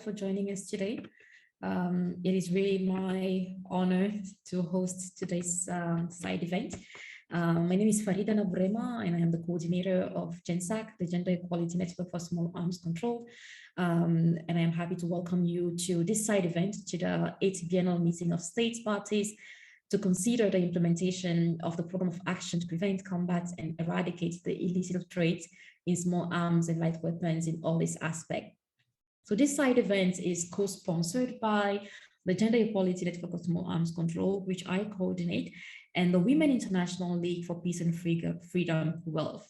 for joining us today. It is really my honor to host today's side event. My name is Farida Nabrema, and I am the coordinator of GENSAC, the Gender Equality Network for Small Arms Control. And I am happy to welcome you to this side event, to the 8th Biennial Meeting of States Parties, to consider the implementation of the Program of Action to prevent, combat, and eradicate the illicit trade in small arms and light weapons in all its aspects. So this side event is co-sponsored by the Gender Equality Network of Small Arms Control, which I coordinate, and the Women International League for Peace and Freedom Wealth.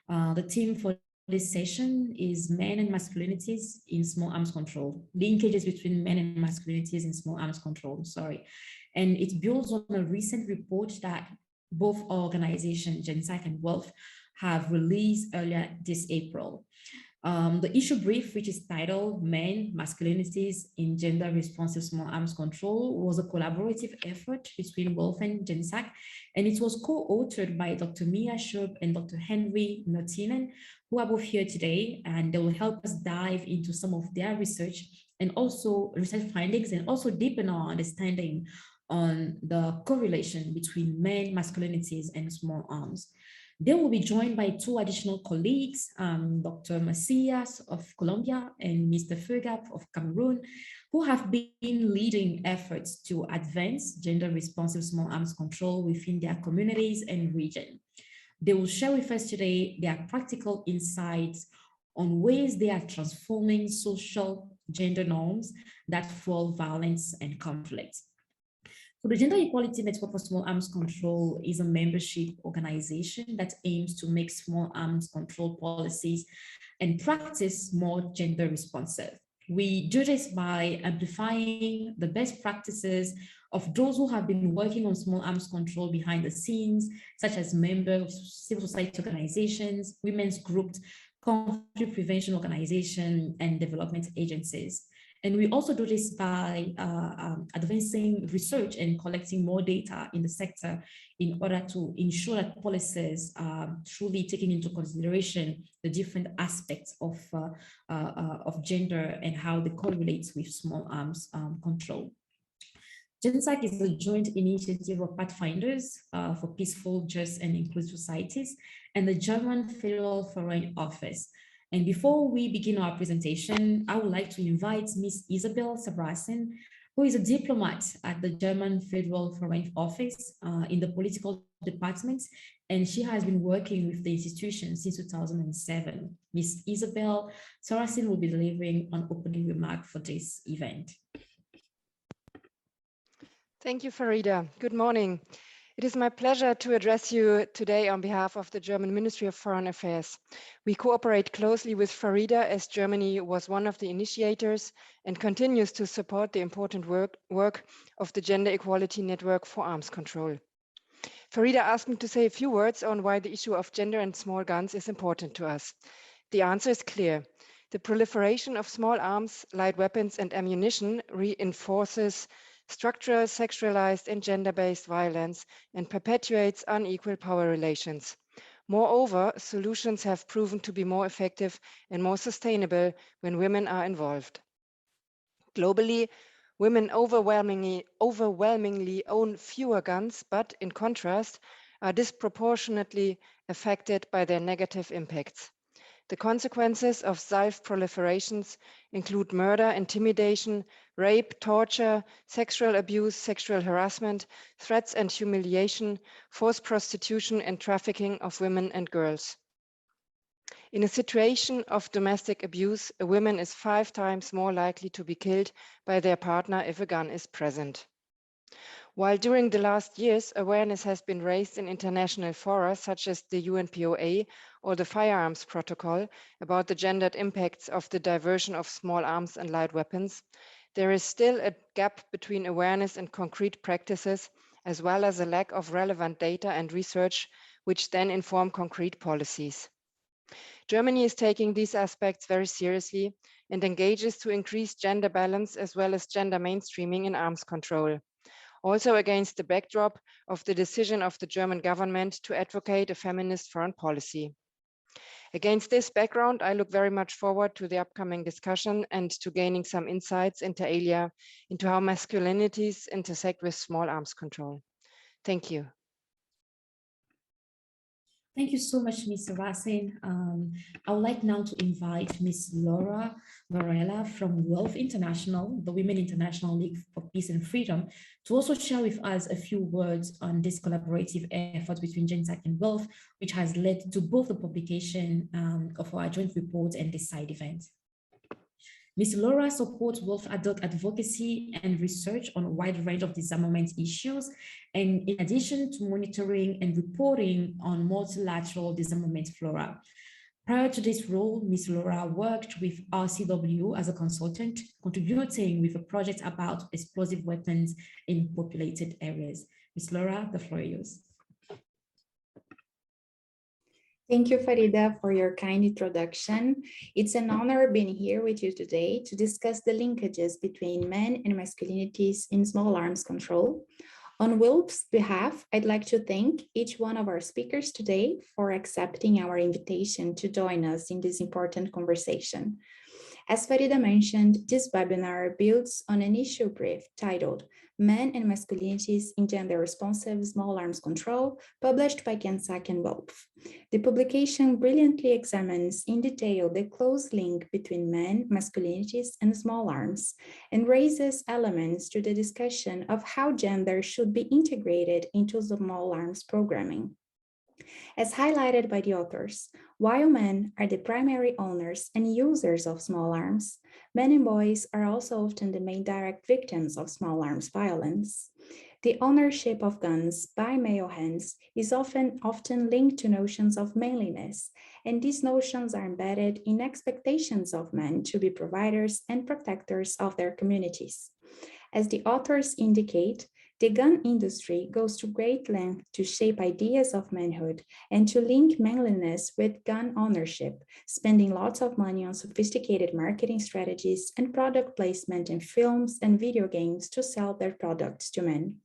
The theme for this session is Men and Masculinities in Small Arms Control, linkages between men and masculinities in small arms control, And it builds on a recent report that both organizations, GENSAC and Wealth, have released earlier this April. The issue brief, which is titled Men, Masculinities in Gender Responsive Small Arms Control, was a collaborative effort between Wealth and GENSAC, and it was co-authored by Dr. Mia Schub and Dr. Henry Notinen, who are both here today, and they will help us dive into some of their research and also research findings, and also deepen our understanding on the correlation between men, masculinities, and small arms. They will be joined by two additional colleagues, Dr. Macias of Colombia and Mr. Fergap of Cameroon, who have been leading efforts to advance gender-responsive small arms control within their communities and region. They will share with us today their practical insights on ways they are transforming social gender norms that fuel violence and conflict. So the Gender Equality Network for Small Arms Control is a membership organization that aims to make small arms control policies and practice more gender responsive. We do this by amplifying the best practices of those who have been working on small arms control behind the scenes, such as members of civil society organizations, women's groups, conflict prevention organizations, and development agencies. And we also do this by advancing research and collecting more data in the sector in order to ensure that policies are truly taking into consideration the different aspects of gender and how they correlate with small arms control. GENSAC is a joint initiative of Pathfinders for Peaceful, Just, and Inclusive Societies and the German Federal Foreign Office. And before we begin our presentation, I would like to invite Ms. Isabel Sabrasin, who is a diplomat at the German Federal Foreign Office in the political department, and she has been working with the institution since 2007. Ms. Isabel Sabrasin will be delivering an opening remark for this event. Thank you, Farida. Good morning. It is my pleasure to address you today on behalf of the German Ministry of Foreign Affairs. We cooperate closely with Farida as Germany was one of the initiators and continues to support the important work of the Gender Equality Network for Arms Control. Farida asked me to say a few words on why the issue of gender and small guns is important to us. The answer is clear. The proliferation of small arms, light weapons, and ammunition reinforces structural, sexualized, and gender-based violence and perpetuates unequal power relations. Moreover, solutions have proven to be more effective and more sustainable when women are involved. Globally, women overwhelmingly own fewer guns, but in contrast, are disproportionately affected by their negative impacts. The consequences of self-proliferations include murder, intimidation, rape, torture, sexual abuse, sexual harassment, threats and humiliation, forced prostitution, and trafficking of women and girls. In a situation of domestic abuse, a woman is 5 times more likely to be killed by their partner if a gun is present. While during the last years, awareness has been raised in international fora such as the UNPOA or the Firearms Protocol about the gendered impacts of the diversion of small arms and light weapons, there is still a gap between awareness and concrete practices, as well as a lack of relevant data and research, which then inform concrete policies. Germany is taking these aspects very seriously and engages to increase gender balance as well as gender mainstreaming in arms control. Also against the backdrop of the decision of the German government to advocate a feminist foreign policy. Against this background, I look very much forward to the upcoming discussion and to gaining some insights inter alia into how masculinities intersect with small arms control. Thank you. Thank you so much, Ms. Rasin. I would like now to invite Ms. Laura Varela from WELF International, the Women International League for Peace and Freedom, to also share with us a few words on this collaborative effort between GenSAC and WELF, which has led to both the publication of our joint report and this side event. Ms. Laura supports WELF adult advocacy and research on a wide range of disarmament issues, and in addition to monitoring and reporting on multilateral disarmament fora. Prior to this role, Ms. Laura worked with RCW as a consultant, contributing with a project about explosive weapons in populated areas. Ms. Laura, the floor is yours. Thank you, Farida, for your kind introduction. It's an honor being here with you today to discuss the linkages between men and masculinities in small arms control. On WELF's behalf, I'd like to thank each one of our speakers today for accepting our invitation to join us in this important conversation. As Farida mentioned, this webinar builds on an issue brief titled Men and Masculinities in Gender-Responsive Small Arms Control, published by GenSAC and WELF. The publication brilliantly examines in detail the close link between men, masculinities, and small arms, and raises elements to the discussion of how gender should be integrated into small arms programming. As highlighted by the authors, while men are the primary owners and users of small arms, men and boys are also often the main direct victims of small arms violence. The ownership of guns by male hands is often linked to notions of manliness, and these notions are embedded in expectations of men to be providers and protectors of their communities. As the authors indicate, the gun industry goes to great length to shape ideas of manhood and to link manliness with gun ownership, spending lots of money on sophisticated marketing strategies and product placement in films and video games to sell their products to men.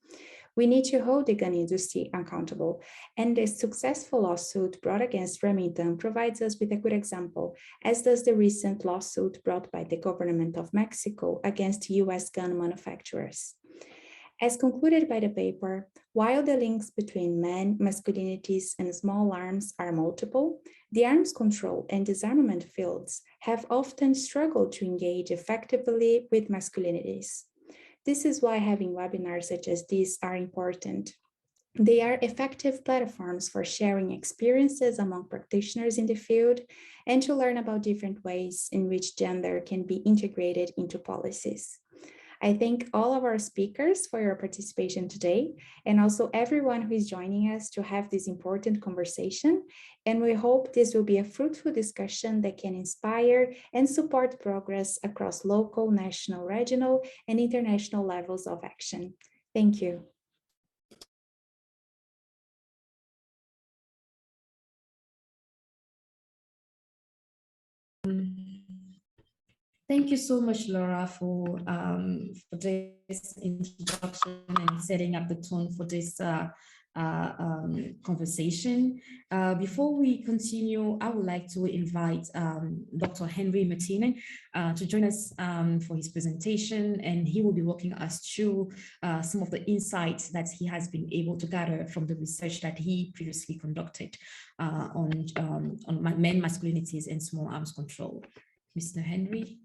We need to hold the gun industry accountable, and the successful lawsuit brought against Remington provides us with a good example, as does the recent lawsuit brought by the government of Mexico against US gun manufacturers. As concluded by the paper, while the links between men, masculinities, and small arms are multiple, the arms control and disarmament fields have often struggled to engage effectively with masculinities. This is why having webinars such as these are important. They are effective platforms for sharing experiences among practitioners in the field and to learn about different ways in which gender can be integrated into policies. I thank all of our speakers for your participation today, and also everyone who is joining us to have this important conversation. And we hope this will be a fruitful discussion that can inspire and support progress across local, national, regional, and international levels of action. Thank you. Thank you so much, Laura, for this introduction and setting up the tone for this conversation. Before we continue, I would like to invite Dr. Henry Martinen to join us for his presentation, and he will be walking us through some of the insights that he has been able to gather from the research that he previously conducted on men, masculinities, and small arms control. Mr. Henry.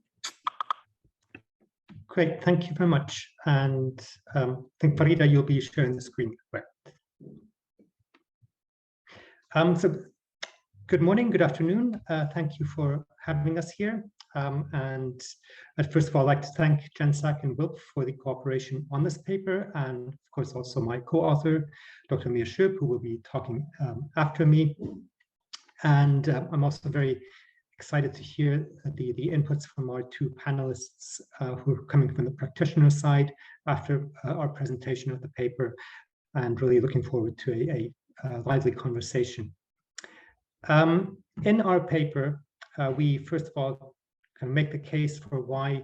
Great, thank you very much. And I think, Farida, you'll be sharing the screen, correct? So good morning, good afternoon. Thank you for having us here. And first of all, I'd like to thank GenSAC and WELF for the cooperation on this paper, and of course also my co-author, Dr. Mia Schöp, who will be talking after me. And I'm also very excited to hear the inputs from our two panelists who are coming from the practitioner side after our presentation of the paper, and really looking forward to a lively conversation. In our paper, we first of all kind of make the case for why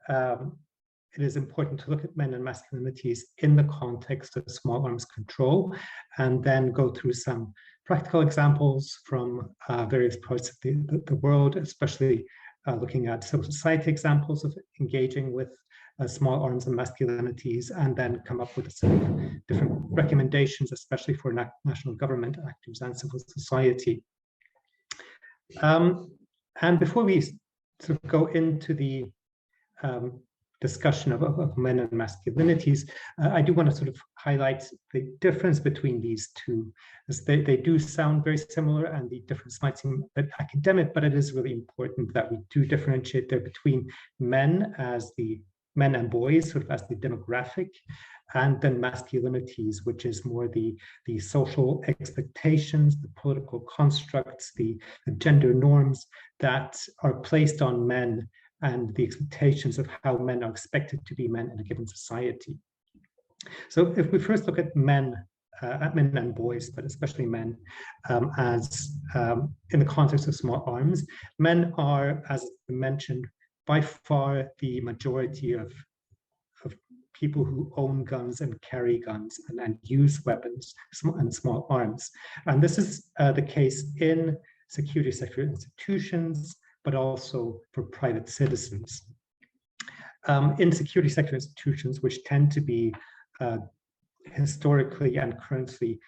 it is important to look at men and masculinities in the context of small arms control, and then go through some practical examples from various parts of the world, especially looking at civil society examples of engaging with small arms and masculinities, and then come up with a set of different recommendations, especially for national government actors and civil society. And before we sort of go into the discussion of men and masculinities, I do want to sort of highlight the difference between these two, as they do sound very similar, and the difference might seem a bit academic, but it is really important that we do differentiate there between men as the men and boys, sort of as the demographic, and then masculinities, which is more the social expectations, the political constructs, the gender norms that are placed on men, and the expectations of how men are expected to be men in a given society. So if we first look at men and boys, but especially men, as in the context of small arms, men are, as mentioned, by far the majority of people who own guns and carry guns and use weapons and small arms. And this is the case in security sector institutions, but also for private citizens. In security sector institutions, which tend to be historically and currently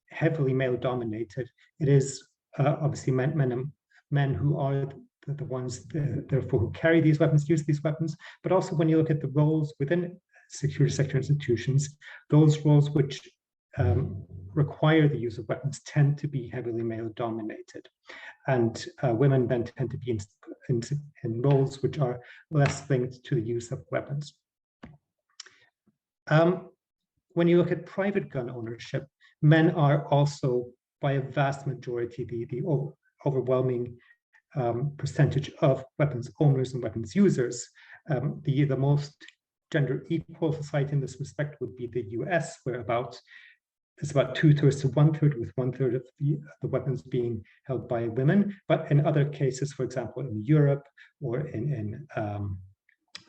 heavily male-dominated, it is obviously men who are the ones, therefore, who carry these weapons, use these weapons. But also, when you look at the roles within security sector institutions, those roles which require the use of weapons tend to be heavily male-dominated. And women then tend to be in roles which are less linked to the use of weapons. When you look at private gun ownership, men are also, by a vast majority, the overwhelming percentage of weapons owners and weapons users. The most gender equal society in this respect would be the US, where it's about 2/3 to 1/3, with 1/3 of the weapons being held by women. But in other cases, for example, in Europe or in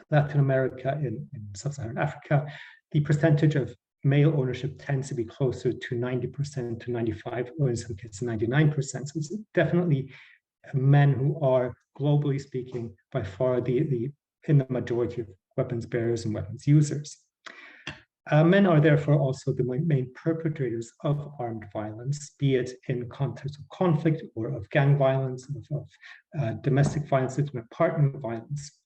Latin America, in sub-Saharan Africa, the percentage of male ownership tends to be closer to 90% to 95%, or in some cases 99%. So it's definitely men who are, globally speaking, by far in the majority of weapons bearers and weapons users. Men are therefore also the main perpetrators of armed violence, be it in context of conflict or of gang violence, of domestic violence, intimate partner violence.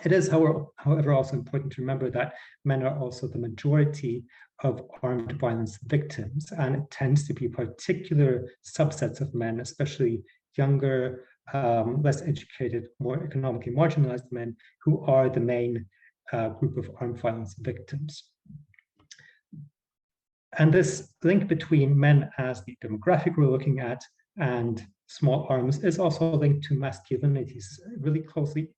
It is, however, also important to remember that men are also the majority of armed violence victims, and it tends to be particular subsets of men, especially younger, less educated, more economically marginalized men, who are the main group of armed violence victims. And this link between men as the demographic we're looking at and small arms is also linked to masculinities, really closely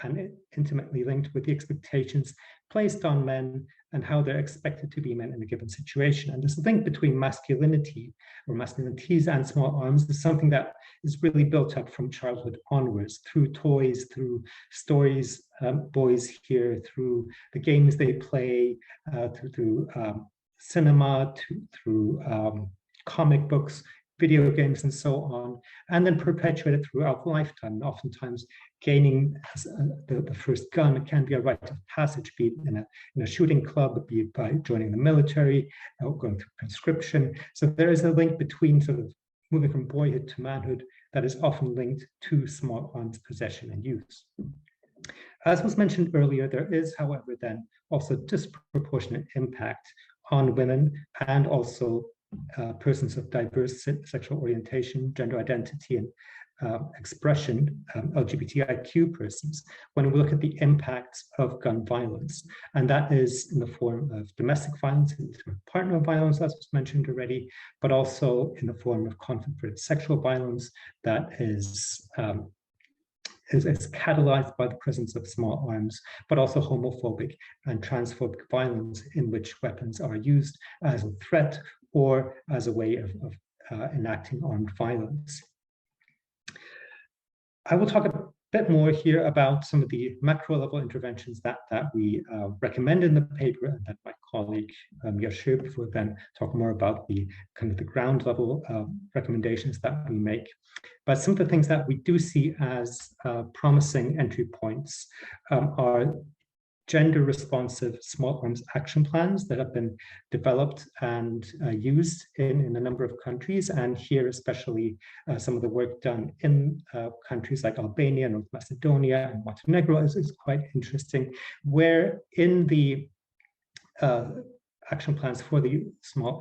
and intimately linked with the expectations placed on men and how they're expected to be men in a given situation. And this link between masculinity or masculinities and small arms is something that is really built up from childhood onwards, through toys, through stories boys hear, through the games they play, through cinema, through comic books, video games, and so on, and then perpetuated throughout lifetime. And oftentimes, gaining the first gun can be a rite of passage, be it in a shooting club, be it by joining the military, or going through conscription. So there is a link between sort of moving from boyhood to manhood that is often linked to small arms possession and use. As was mentioned earlier, there is, however, then also disproportionate impact on women and also persons of diverse sexual orientation, gender identity, and expression, LGBTIQ persons, when we look at the impacts of gun violence. And that is in the form of domestic violence, partner violence, as was mentioned already, but also in the form of conflict-related sexual violence that is catalyzed by the presence of small arms, but also homophobic and transphobic violence in which weapons are used as a threat or as a way of enacting armed violence. I will talk bit more here about some of the macro level interventions that we recommend in the paper, and that my colleague Mia will then talk more about the kind of the ground level recommendations that we make. But some of the things that we do see as promising entry points are gender responsive small arms action plans that have been developed and used in a number of countries. And here, especially some of the work done in countries like Albania, North Macedonia, and Montenegro is quite interesting, where in the action plans for the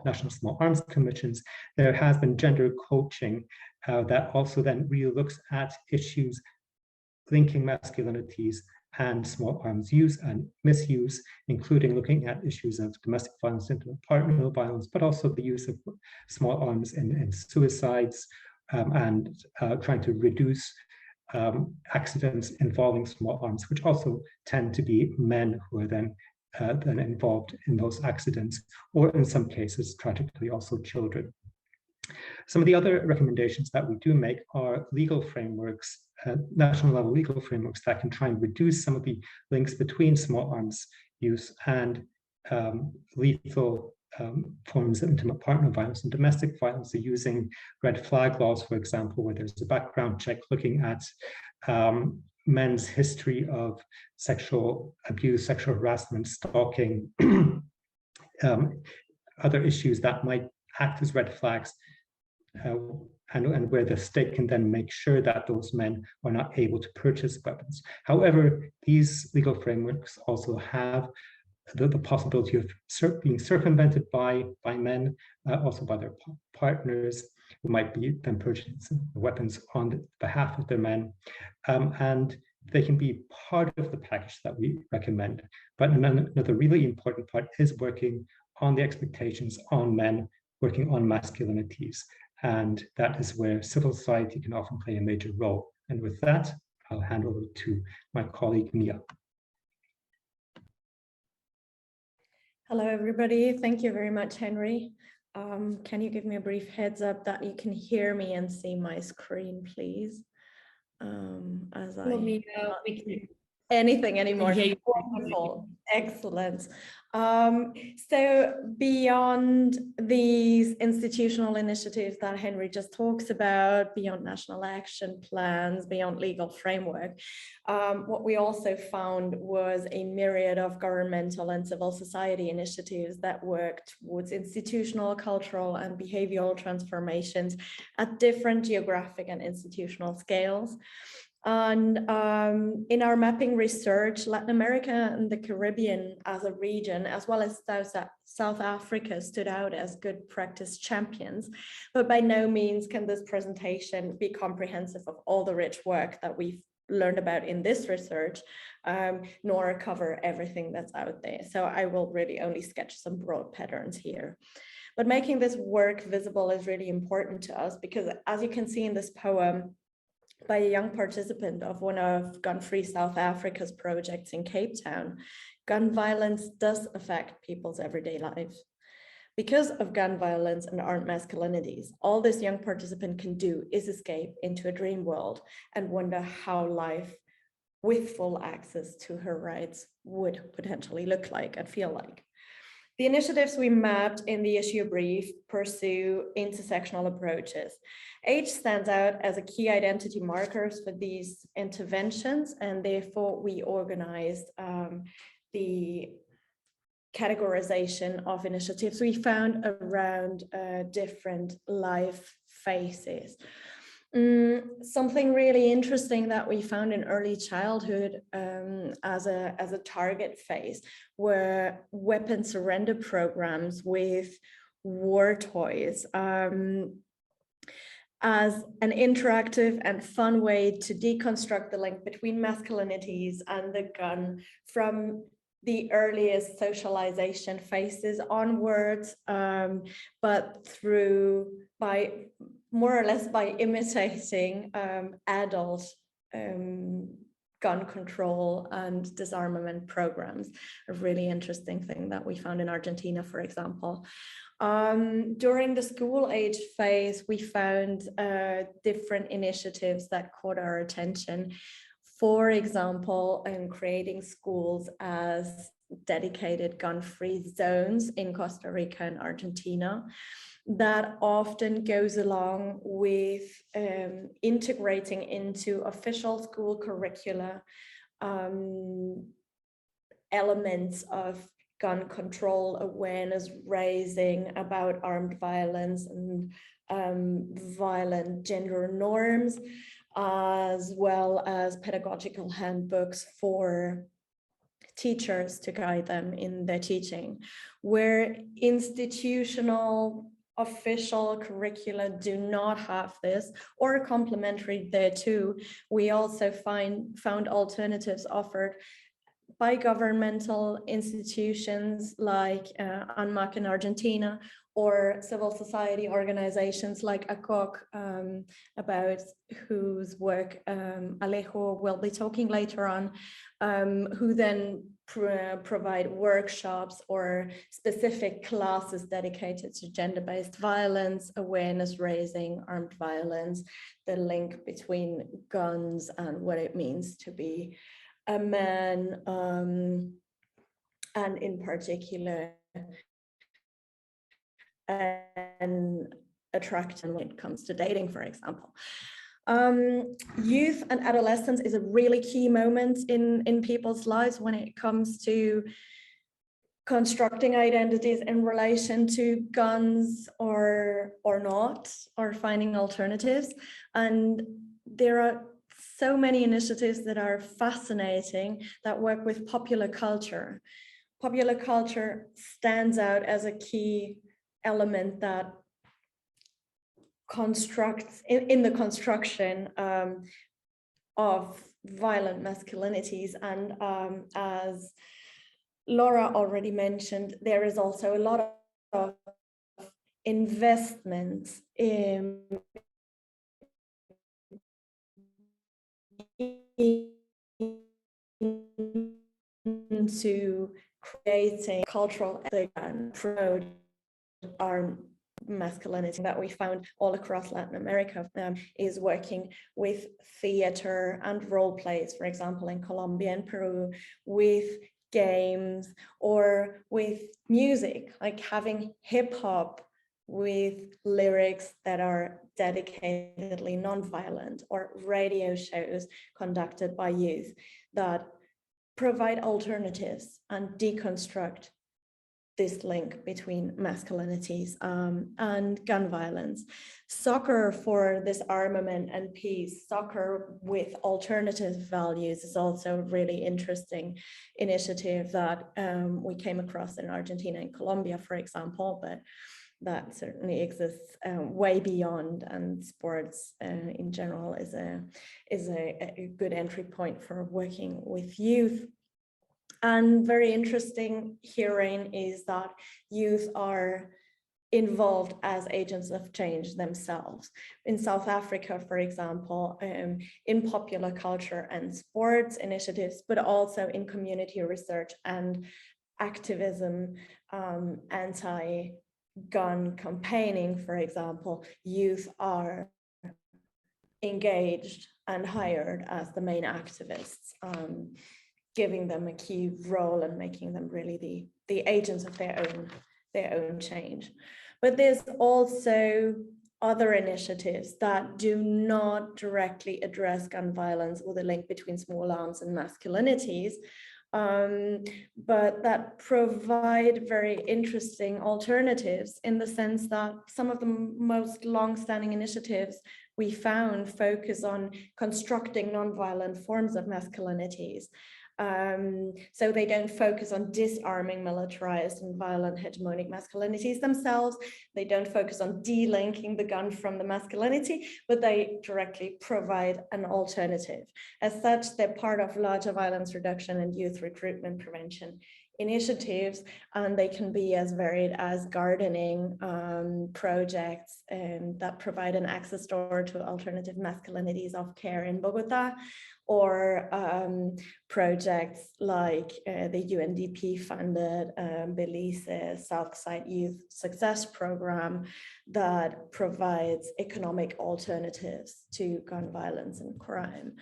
national small arms commissions, there has been gender coaching that also then really looks at issues linking masculinities and small arms use and misuse, including looking at issues of domestic violence, intimate partner violence, but also the use of small arms in suicides, and trying to reduce accidents involving small arms, which also tend to be men who are then involved in those accidents, or in some cases, tragically, also children. Some of the other recommendations that we do make are legal frameworks, national level legal frameworks that can try and reduce some of the links between small arms use and lethal forms of intimate partner violence and domestic violence. So using red flag laws, for example, where there's a background check looking at men's history of sexual abuse, sexual harassment, stalking, other issues that might act as red flags, and where the state can then make sure that those men are not able to purchase weapons. However, these legal frameworks also have the possibility of being circumvented by men, also by their partners, who might be then purchasing weapons on behalf of their men. And they can be part of the package that we recommend. But another really important part is working on the expectations on men, working on masculinities. And that is where civil society can often play a major role. And with that, I'll hand over to my colleague, Mia. Hello, everybody. Thank you very much, Henry. Can you give me a brief heads up that you can hear me and see my screen, please? As I we can anything anymore. hear you. Wonderful. Excellent. So beyond these institutional initiatives that Henry just talks about, beyond national action plans, beyond legal framework, what we also found was a myriad of governmental and civil society initiatives that work towards institutional, cultural, and behavioral transformations at different geographic and institutional scales. And in our mapping research, Latin America and the Caribbean as a region, as well as South Africa, stood out as good practice champions. But by no means can this presentation be comprehensive of all the rich work that we've learned about in this research, nor cover everything that's out there. So I will really only sketch some broad patterns here. But making this work visible is really important to us because, as you can see in this poem, by a young participant of one of Gun Free South Africa's projects in Cape Town, gun violence does affect people's everyday lives. Because of gun violence and armed masculinities, all this young participant can do is escape into a dream world and wonder how life with full access to her rights would potentially look like and feel like. The initiatives we mapped in the issue brief pursue intersectional approaches. Age stands out as a key identity markers for these interventions, and therefore we organized the categorization of initiatives we found around different life phases. Something really interesting that we found in early childhood as a target phase were weapon surrender programs with war toys as an interactive and fun way to deconstruct the link between masculinities and the gun from the earliest socialization phases onwards, but more or less by imitating adult gun control and disarmament programs. A really interesting thing that we found in Argentina, for example. During the school age phase, we found different initiatives that caught our attention. For example, creating schools as dedicated gun-free zones in Costa Rica and Argentina. That often goes along with integrating into official school curricula elements of gun control awareness raising, about armed violence and violent gender norms, as well as pedagogical handbooks for teachers to guide them in their teaching. Where institutional official curricula do not have this, or complementary thereto, we also found alternatives offered by governmental institutions like ANMAC in Argentina, or civil society organizations like ACOC, about whose work Alejo will be talking later on, who then provide workshops or specific classes dedicated to gender-based violence, awareness raising, armed violence, the link between guns and what it means to be a man, and in particular an attraction when it comes to dating, for example. Youth and adolescence is a really key moment in people's lives when it comes to constructing identities in relation to guns or not, or finding alternatives. And there are so many initiatives that are fascinating that work with popular culture. Popular culture stands out as a key element that constructs in the construction of violent masculinities. And as Laura already mentioned, there is also a lot of investments into creating cultural and promote our masculinity that we found all across Latin America, is working with theater and role plays, for example, in Colombia and Peru, with games, or with music, like having hip hop with lyrics that are dedicatedly non-violent, or radio shows conducted by youth that provide alternatives and deconstruct this link between masculinities and gun violence. Soccer for this armament and peace, soccer with alternative values, is also a really interesting initiative that we came across in Argentina and Colombia, for example, but that certainly exists way beyond, and sports in general is a good entry point for working with youth. And very interesting herein is that youth are involved as agents of change themselves. In South Africa, for example, in popular culture and sports initiatives, but also in community research and activism, anti-gun campaigning, for example, youth are engaged and hired as the main activists, giving them a key role and making them really the agents of their own change. But there's also other initiatives that do not directly address gun violence or the link between small arms and masculinities, but that provide very interesting alternatives, in the sense that some of the most long-standing initiatives we found focus on constructing nonviolent forms of masculinities. So they don't focus on disarming militarized and violent hegemonic masculinities themselves. They don't focus on delinking the gun from the masculinity, but they directly provide an alternative. As such, they're part of larger violence reduction and youth recruitment prevention initiatives, and they can be as varied as gardening projects that provide an access door to alternative masculinities of care in Bogota, or projects like the UNDP funded Belize Southside Youth Success Program that provides economic alternatives to gun violence and crime.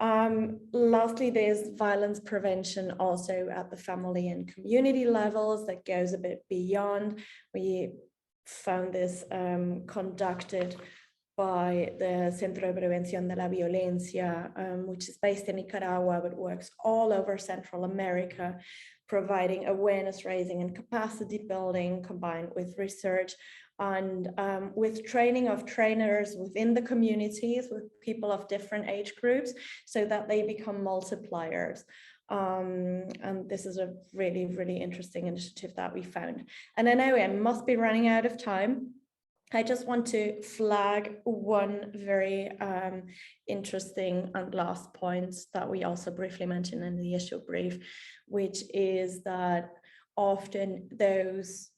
Lastly, there's violence prevention also at the family and community levels that goes a bit beyond. We found this conducted by the Centro de Prevención de la Violencia, which is based in Nicaragua, but works all over Central America, providing awareness raising and capacity building combined with research and with training of trainers within the communities with people of different age groups so that they become multipliers. And this is a really, really interesting initiative that we found. And I know I must be running out of time. I just want to flag one very interesting and last point that we also briefly mentioned in the issue brief, which is that often those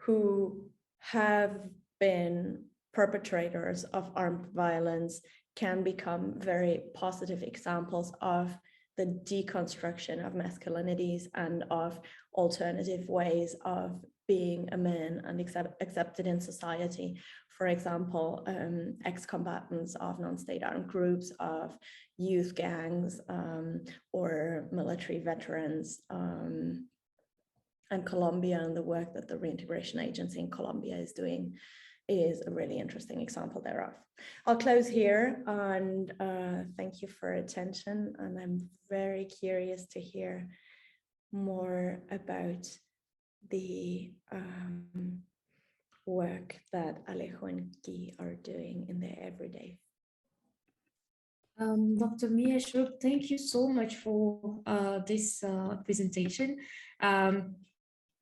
who have been perpetrators of armed violence can become very positive examples of the deconstruction of masculinities and of alternative ways of being a man and accepted in society. For example, ex-combatants of non-state armed groups, of youth gangs, or military veterans. And Colombia and the work that the Reintegration Agency in Colombia is doing is a really interesting example thereof. I'll close here and thank you for attention. And I'm very curious to hear more about the work that Alejo and Guy are doing in their everyday. Dr. Mia Schrupp, thank you so much for this presentation.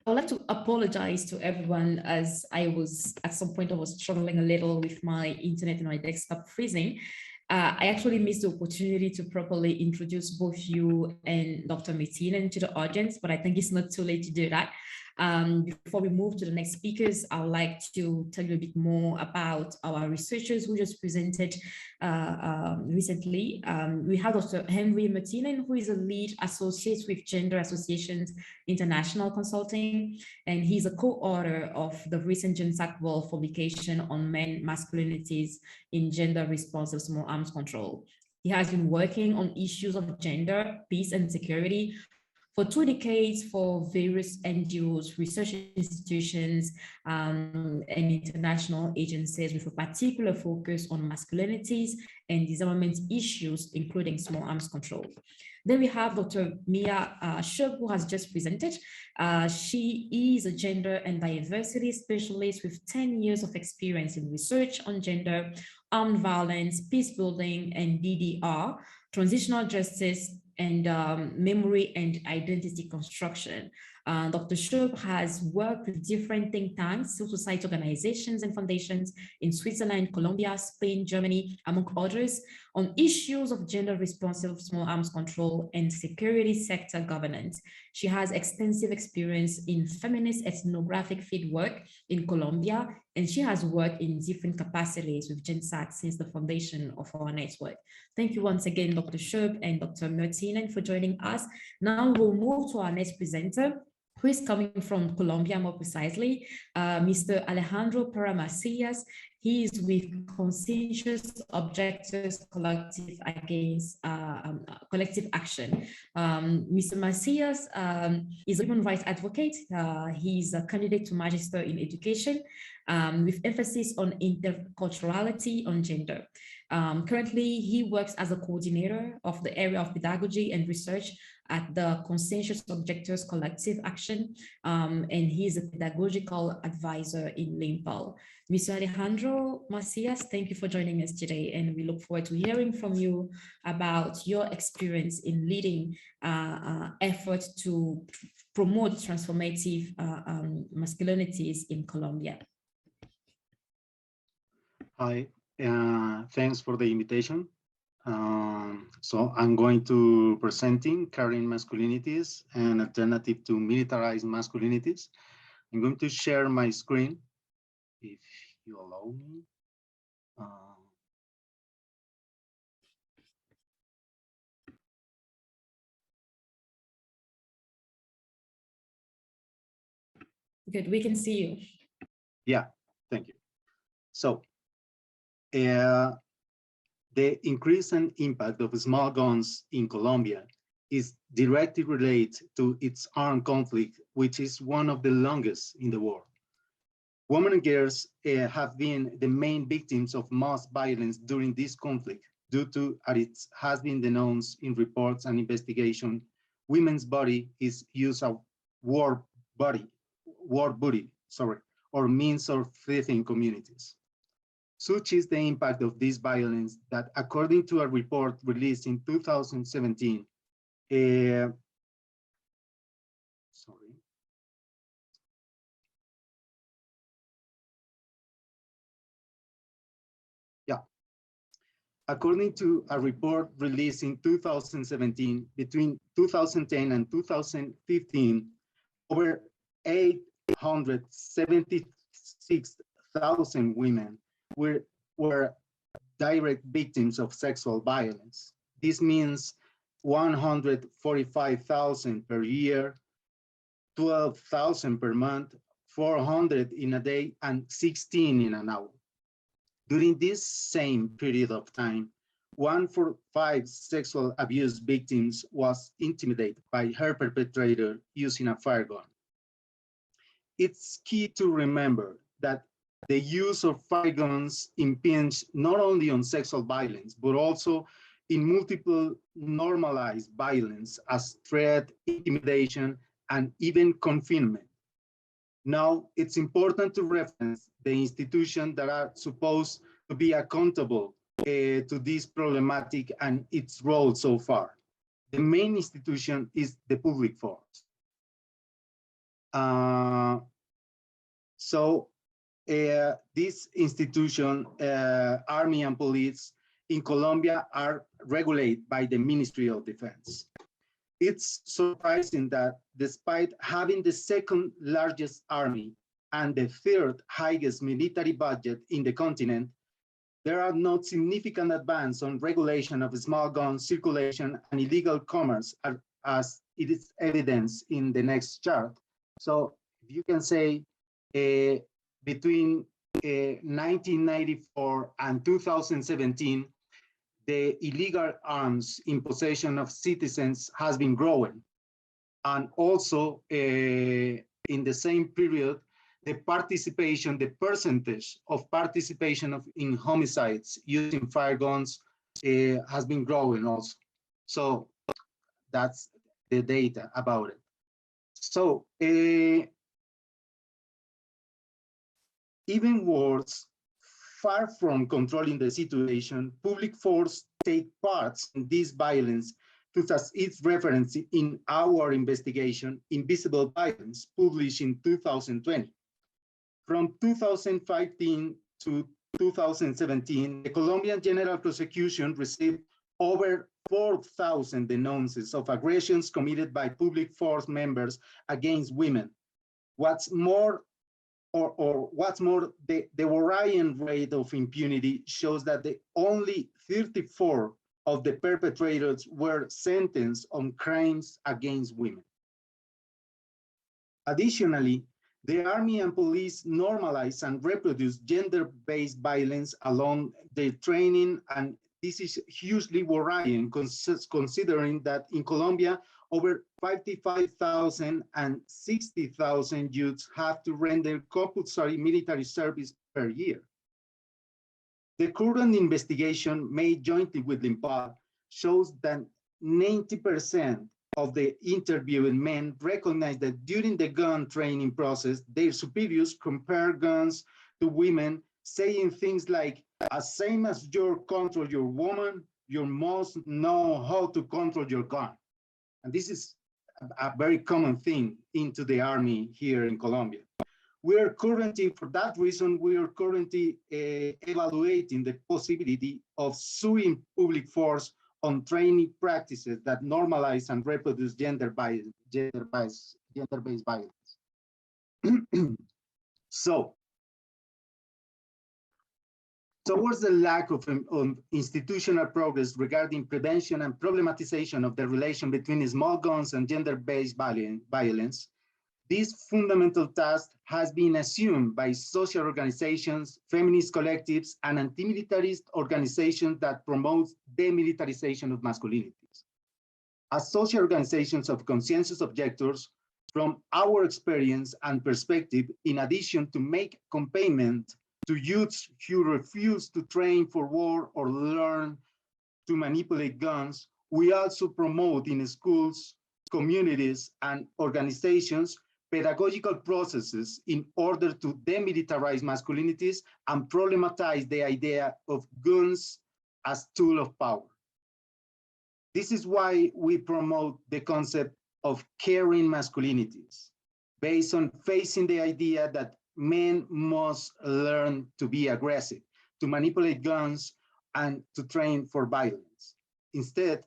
I would like to apologize to everyone as at some point I was struggling a little with my internet and my desktop freezing. I actually missed the opportunity to properly introduce both you and Dr. Martinen to the audience, but I think it's not too late to do that. Before we move to the next speakers, I would like to tell you a bit more about our researchers who just presented recently. We have Dr. Henry Martinen, who is a lead associate with Gender Associations International Consulting, and he's a co-author of the recent GenSAC World publication on men, masculinities in gender responsive small arms control. He has been working on issues of gender, peace, and security for 2 decades for various NGOs, research institutions, and international agencies with a particular focus on masculinities and disarmament issues, including small arms control. Then we have Dr. Mia Schrupp, who has just presented. She is a gender and diversity specialist with 10 years of experience in research on gender, armed violence, peace building, and DDR, transitional justice, and memory and identity construction. Dr. Schrupp has worked with different think tanks, civil society organizations and foundations in Switzerland, Colombia, Spain, Germany, among others, on issues of gender responsive small arms control and security sector governance. She has extensive experience in feminist ethnographic field work in Colombia, and she has worked in different capacities with GenSAC since the foundation of our network. Thank you once again, Dr. Schrupp and Dr. Martinen, for joining us. Now we'll move to our next presenter, who is coming from Colombia, more precisely, Mr. Alejandro Paramacias. He is with Conscientious Objectors Collective Against Collective Action. Mr. Macias is a human rights advocate. He's a candidate to Magister in Education with emphasis on interculturality on gender. Currently, he works as a coordinator of the area of pedagogy and research at the Conscientious Objectors Collective Action, and he is a pedagogical advisor in Limpal. Mr. Alejandro Macias, thank you for joining us today, and we look forward to hearing from you about your experience in leading efforts to promote transformative masculinities in Colombia. Hi, thanks for the invitation. So I'm going to presenting Caring Masculinities, an alternative to militarized masculinities. I'm going to share my screen, if you allow me. Good, we can see you. Yeah, thank you. So The increase and impact of small guns in Colombia is directly related to its armed conflict, which is one of the longest in the world. Women and girls have been the main victims of mass violence during this conflict due to, as it has been denounced in reports and investigation, women's body is used as war booty, or means of threatening communities. Such is the impact of this violence that, according to a report released in 2017, according to a report released in 2017, between 2010 and 2015, over 876,000 women were direct victims of sexual violence. This means 145,000 per year, 12,000 per month, 400 in a day, and 16 in an hour. During this same period of time, 1 for 5 sexual abuse victims was intimidated by her perpetrator using a fire gun. It's key to remember that the use of fire guns impinges not only on sexual violence, but also in multiple normalized violence as threat, intimidation, and even confinement. Now, it's important to reference the institutions that are supposed to be accountable to this problematic and its role so far. The main institution is the public force. This institution, Army and police in Colombia, are regulated by the Ministry of Defense. It's surprising that despite having the second largest army and the third highest military budget in the continent, there are not significant advances on regulation of small gun circulation and illegal commerce, as it is evidenced in the next chart. So you can say between 1994 and 2017, the illegal arms in possession of citizens has been growing. And also in the same period, the percentage of participation in homicides using fire guns has been growing also. So that's the data about it. So even worse, far from controlling the situation, public force take part in this violence, as its reference in our investigation, Invisible Violence, published in 2020. From 2015 to 2017, the Colombian General Prosecution received over 4,000 denounces of aggressions committed by public force members against women. What's more, the worrying rate of impunity shows that only 34 of the perpetrators were sentenced on crimes against women. Additionally, the army and police normalize and reproduce gender-based violence along their training, and this is hugely worrying considering that in Colombia, over 55,000 and 60,000 youths have to render compulsory military service per year. The current investigation made jointly with Linkage shows that 90% of the interviewed men recognize that during the gun training process, their superiors compare guns to women, saying things like, as same as you control your woman, you must know how to control your gun. And this is a very common thing into the army here in Colombia. We are currently, for that reason, we are currently evaluating the possibility of suing public force on training practices that normalize and reproduce gender-based violence. So, towards the lack of institutional progress regarding prevention and problematization of the relation between small guns and gender-based violence, This fundamental task has been assumed by social organizations, feminist collectives, and anti-militarist organizations that promote demilitarization of masculinities. As social organizations of conscientious objectors, from our experience and perspective, in addition to make accompaniment to youths who refuse to train for war or learn to manipulate guns, we also promote in schools, communities, and organizations pedagogical processes in order to demilitarize masculinities and problematize the idea of guns as tool of power. This is why we promote the concept of caring masculinities, based on facing the idea that men must learn to be aggressive, to manipulate guns, and to train for violence. Instead,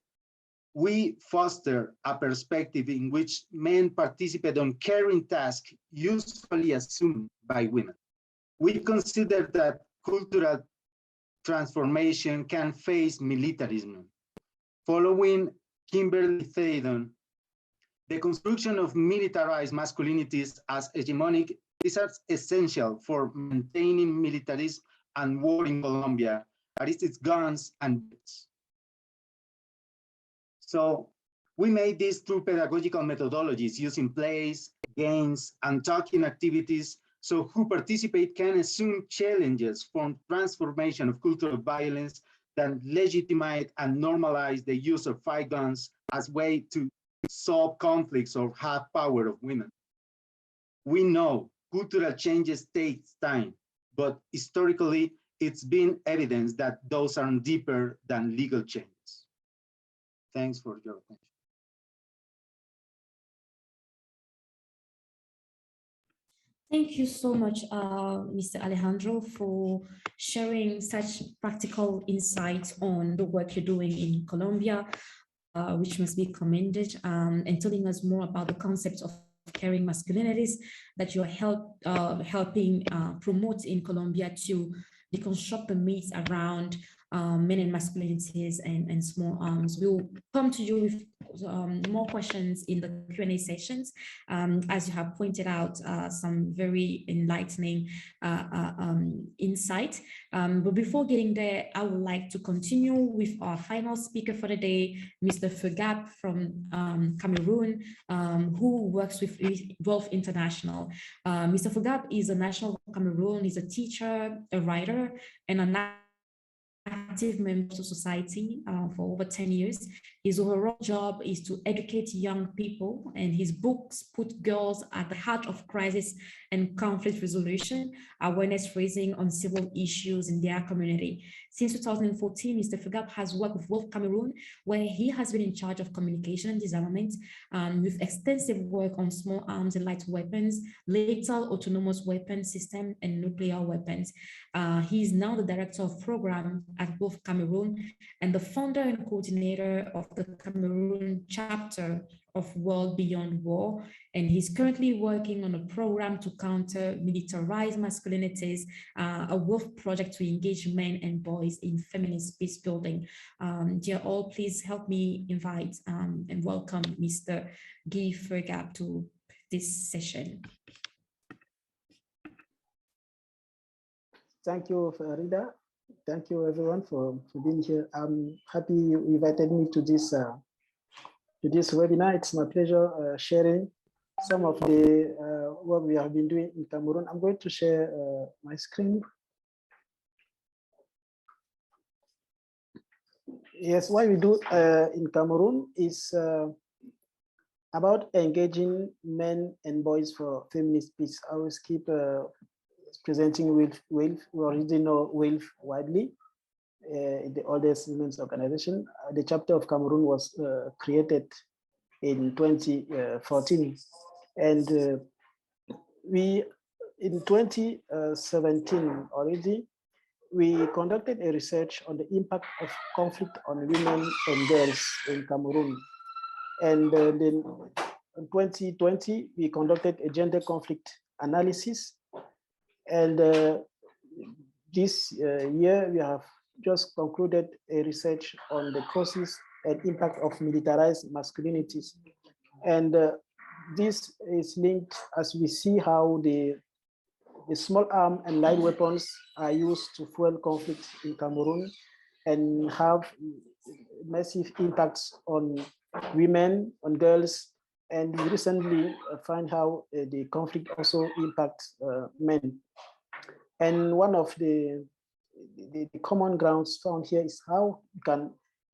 we foster a perspective in which men participate on caring tasks usually assumed by women. We consider that cultural transformation can face militarism. Following Kimberly Thaydon, the construction of militarized masculinities as hegemonic is essential for maintaining militarism and war in Colombia, that is its guns and bullets. So we made this through pedagogical methodologies using plays, games, and talking activities, so who participate can assume challenges from transformation of cultural violence that legitimize and normalize the use of fight guns as way to solve conflicts or have power of women. We know cultural changes takes time, but historically, it's been evidence that those are deeper than legal changes. Thanks for your attention. Thank you so much, Mr. Alejandro, for sharing such practical insights on the work you're doing in Colombia, which must be commended, and telling us more about the concepts of caring masculinities that you're helping promote in Colombia to deconstruct the myths around men and masculinities and small arms. We'll come to you with more questions in the Q&A sessions. As you have pointed out, some very enlightening insight. But before getting there, I would like to continue with our final speaker for the day, Mr. Fugab from Cameroon, who works with Wolf International. Mr. Fugab is a national of Cameroon. He's a teacher, a writer, and an active member of society for over 10 years. His overall job is to educate young people, and his books put girls at the heart of crisis and conflict resolution, awareness raising on civil issues in their community. Since 2014, Mr. Fugab has worked with Wolf Cameroon, where he has been in charge of communication and disarmament, with extensive work on small arms and light weapons, lethal autonomous weapon system, and nuclear weapons. He is now the director of program at Wolf Cameroon and the founder and coordinator of the Cameroon chapter of World Beyond War. And he's currently working on a program to counter militarized masculinities, a Wolf project to engage men and boys in feminist peace building. Dear all, please help me invite and welcome Mr. Guy Fugab to this session. Thank you, Farida. Thank you, everyone, for being here. I'm happy you invited me to this webinar. It's my pleasure sharing some of the work we have been doing in Cameroon. I'm going to share my screen. Yes, what we do in Cameroon is about engaging men and boys for feminist peace. I always keep presenting with WILF. We already know WILF widely, the oldest women's organization. The chapter of Cameroon was created in 2014. And we, in 2017 already, we conducted a research on the impact of conflict on women and girls in Cameroon. And then in 2020, we conducted a gender conflict analysis. And this year, we have just concluded a research on the causes and impact of militarized masculinities. And this is linked as we see how the small arm and light weapons are used to fuel conflict in Cameroon and have massive impacts on women, on girls, and we recently find how the conflict also impacts men. And one of the common grounds found here is how you can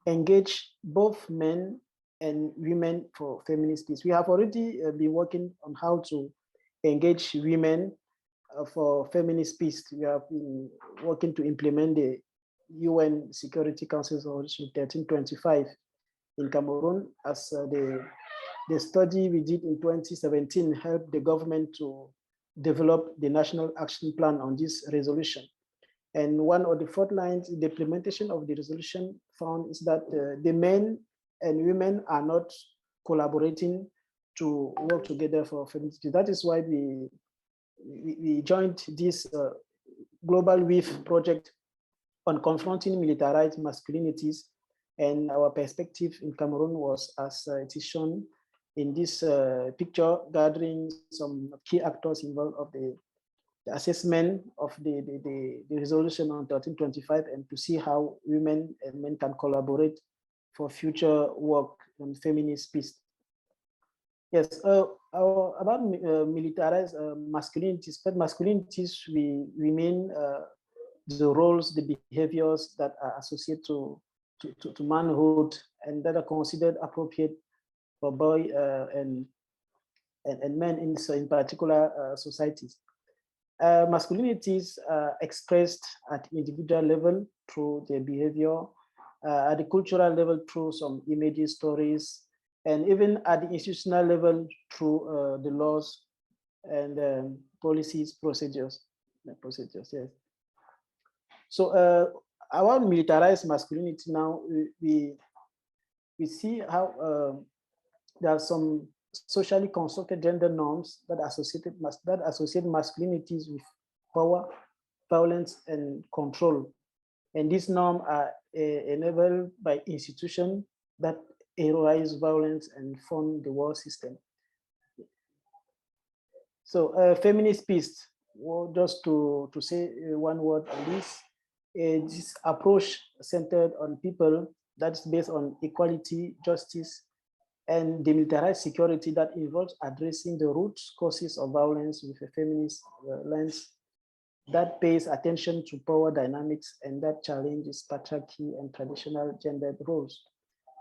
engage both men and women for feminist peace. We have already been working on how to engage women for feminist peace. We have been working to implement the UN Security Council Resolution 1325 in Cameroon, as the study we did in 2017 helped the government to develop the National Action Plan on this resolution. And one of the fourth lines in the implementation of the resolution found is that the men and women are not collaborating to work together for femininity. That is why we joined this global WIF project on confronting militarized masculinities. And our perspective in Cameroon was, as it is shown in this picture, gathering some key actors involved of the assessment of the resolution on 1325 and to see how women and men can collaborate for future work on feminist peace. Yes, about militarized masculinities, but masculinities remain the roles, the behaviors that are associated to manhood and that are considered appropriate for boy and men in particular societies. Masculinities are expressed at individual level through their behavior, at the cultural level through some images, stories, and even at the institutional level through the laws and policies, procedures. Yes. So our militarized masculinity now, we see how there are some socially constructed gender norms that associate masculinities with power, violence, and control. And these norms are enabled by institutions that heroize violence and fund the war system. So feminist peace, well, just to say one word on this, this approach centered on people that's based on equality, justice, and demilitarized security that involves addressing the root causes of violence with a feminist lens that pays attention to power dynamics and that challenges patriarchy and traditional gendered roles,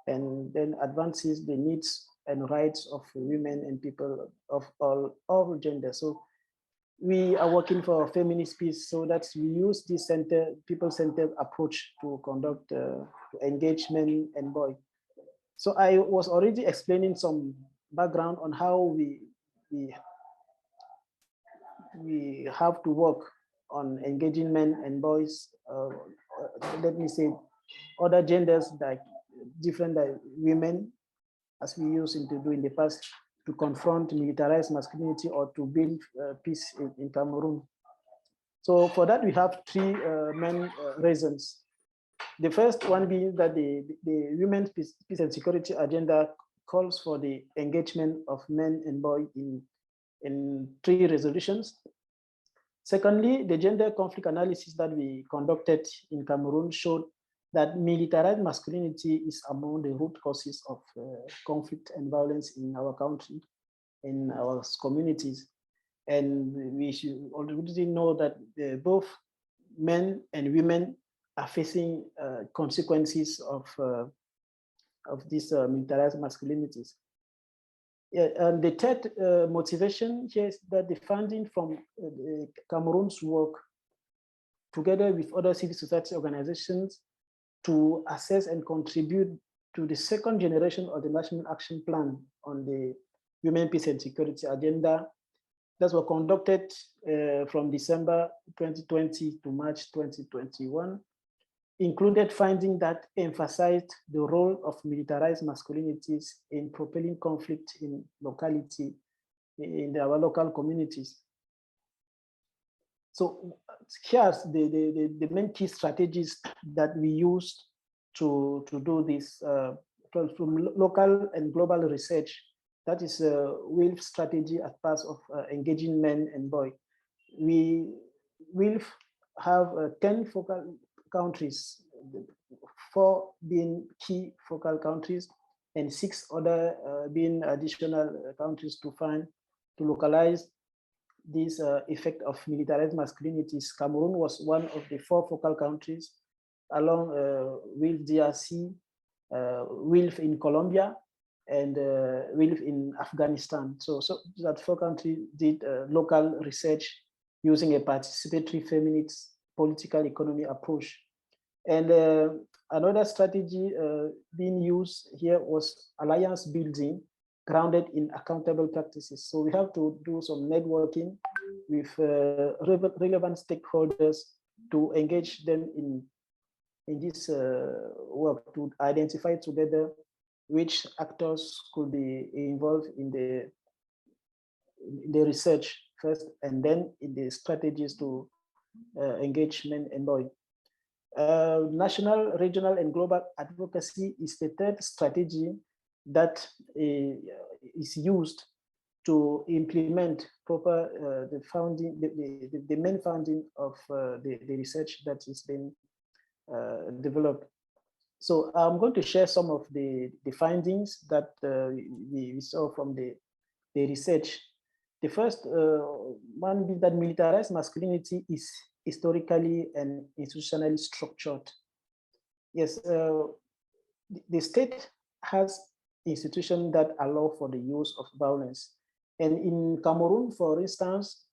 and then advances the needs and rights of women and people of all genders. So we are working for feminist peace, so that we use this people-centered approach to conduct to engage men and boys. So I was already explaining some background on how we have to work on engaging men and boys, let me say other genders like different women, as we used to do in the past, to confront militarized masculinity or to build peace in Cameroon. So for that, we have three main reasons. The first one being that the Women's Peace and Security Agenda calls for the engagement of men and boys in three resolutions. Secondly, the gender conflict analysis that we conducted in Cameroon showed that militarized masculinity is among the root causes of conflict and violence in our country, in our communities. And we should already know that both men and women are facing consequences of these militarized masculinities. Yeah, and the third motivation here is that the funding from Cameroon's work, together with other civil society organizations, to assess and contribute to the second generation of the National Action Plan on the Women, Peace and Security Agenda that were conducted from December 2020 to March 2021, included findings that emphasized the role of militarized masculinities in propelling conflict in locality, in our local communities. So here's the main key strategies that we used to do this from local and global research That is WILF strategy as part of engaging men and boys. We WILF have 10 focal countries, 4 being key focal countries, and 6 other being additional countries to localize this effect of militarized masculinities. Cameroon was one of the 4 focal countries, along WILF DRC, WILF in Colombia, and WILF in Afghanistan. So that 4 countries did local research using a participatory feminist political economy approach. And another strategy being used here was alliance building grounded in accountable practices. So we have to do some networking with relevant stakeholders to engage them in this work, to identify together which actors could be involved in the research first, and then in the strategies to engage men and boys. National, regional, and global advocacy is the third strategy that is used to implement proper the founding, the main founding of the research that is being developed. So I'm going to share some of the findings that we saw from the research. The first one is that militarized masculinity is historically and institutionally structured. Yes, the state has institutions that allow for the use of violence. And in Cameroon, for instance,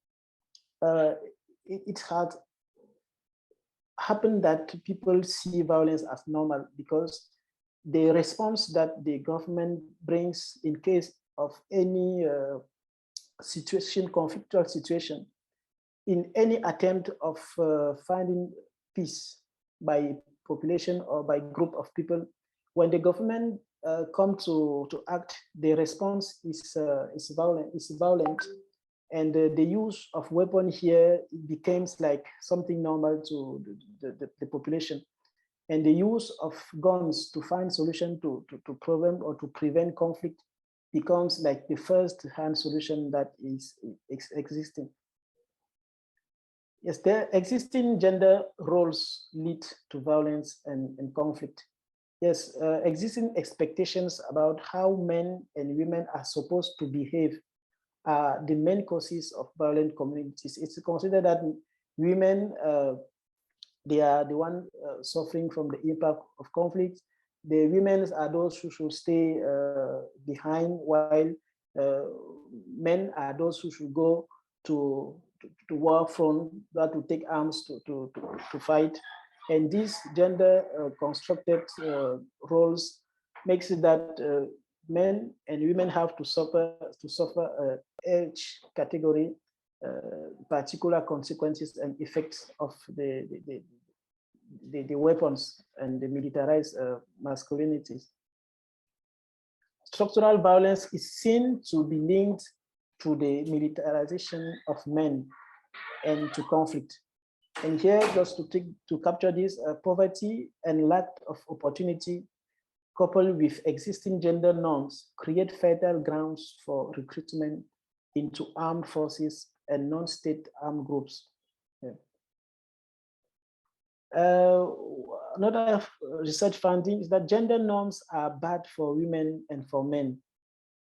it had happened that people see violence as normal because the response that the government brings in case of any situation, conflictual situation, in any attempt of finding peace by population or by group of people, when the government come to act, the response is violent, and the use of weapon here becomes like something normal to the population, and the use of guns to find solution to problem or to prevent conflict becomes like the first-hand solution that is existing. Yes, the existing gender roles lead to violence and conflict. Yes, existing expectations about how men and women are supposed to behave are the main causes of violent communities. It's considered that women, they are the one suffering from the impact of conflict. The women are those who should stay behind, while men are those who should go to war front, that to take arms to fight. And these gender constructed roles makes it that men and women have to suffer each category particular consequences and effects of the weapons and the militarized masculinities. Structural violence is seen to be linked to the militarization of men and to conflict. And here, just to capture this, poverty and lack of opportunity coupled with existing gender norms create fertile grounds for recruitment into armed forces and non-state armed groups. Yeah. Another research finding is that gender norms are bad for women and for men.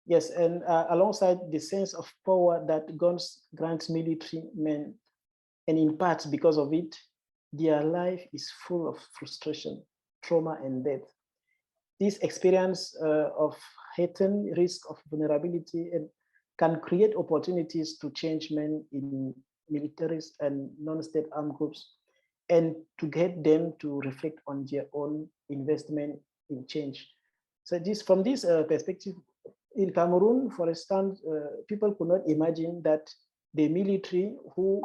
Yes, and alongside the sense of power that guns grants military men, and in part because of it, their life is full of frustration, trauma, and death. This experience of heightened risk of vulnerability and can create opportunities to change men in militaries and non-state armed groups, and to get them to reflect on their own investment in change. So from this perspective, in Cameroon, for instance, people could not imagine that the military who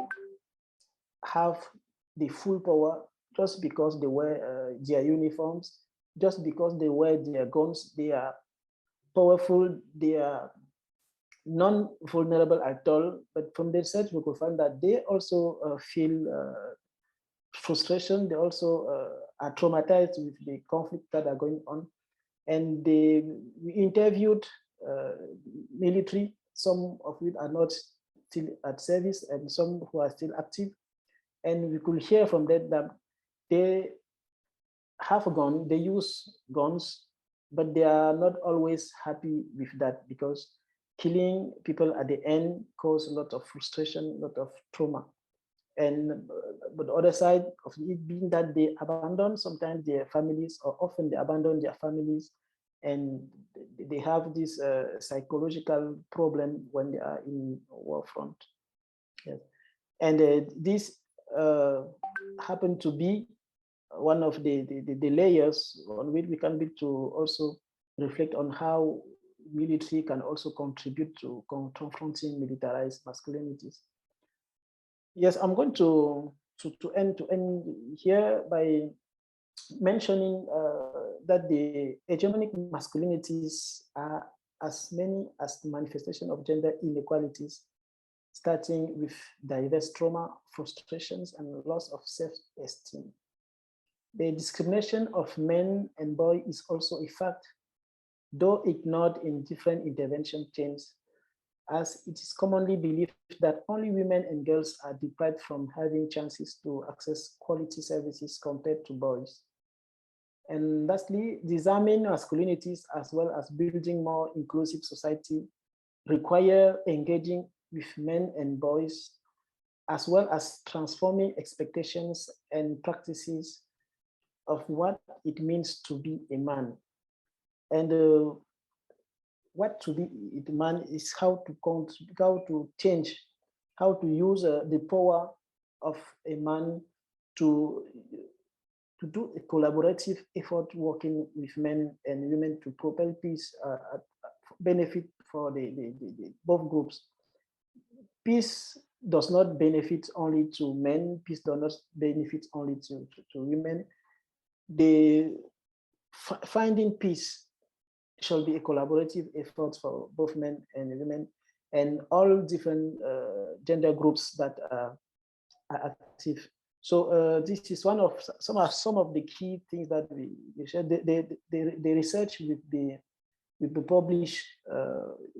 have the full power just because they wear their uniforms, just because they wear their guns, they are powerful, they are non-vulnerable at all. But from the research, we could find that they also feel frustration. They also are traumatized with the conflict that are going on. And we interviewed military, some of it are not still at service, and some who are still active. And we could hear from them that they have a gun, they use guns, but they are not always happy with that, because killing people at the end cause a lot of frustration, a lot of trauma. And but the other side of it being that they abandon sometimes their families, or often they abandon their families, and they have this psychological problem when they are in war front. Yes. And this happen to be one of the layers on which we can be to also reflect on how military can also contribute to confronting militarized masculinities. Yes, I'm going to end here by mentioning that the hegemonic masculinities are as many as the manifestation of gender inequalities, starting with diverse trauma, frustrations, and loss of self-esteem. The discrimination of men and boys is also a fact, though ignored in different intervention chains, as it is commonly believed that only women and girls are deprived from having chances to access quality services compared to boys. And lastly, disarming masculinities as well as building more inclusive society require engaging with men and boys, as well as transforming expectations and practices of what it means to be a man. And what to be a man is how to change, how to use the power of a man to do a collaborative effort working with men and women to propel peace, benefit for the both groups. Peace does not benefit only to men, peace does not benefit only to women. Finding peace shall be a collaborative effort for both men and women and all different gender groups that are active. So this is one of some of the key things that we share. The research will be published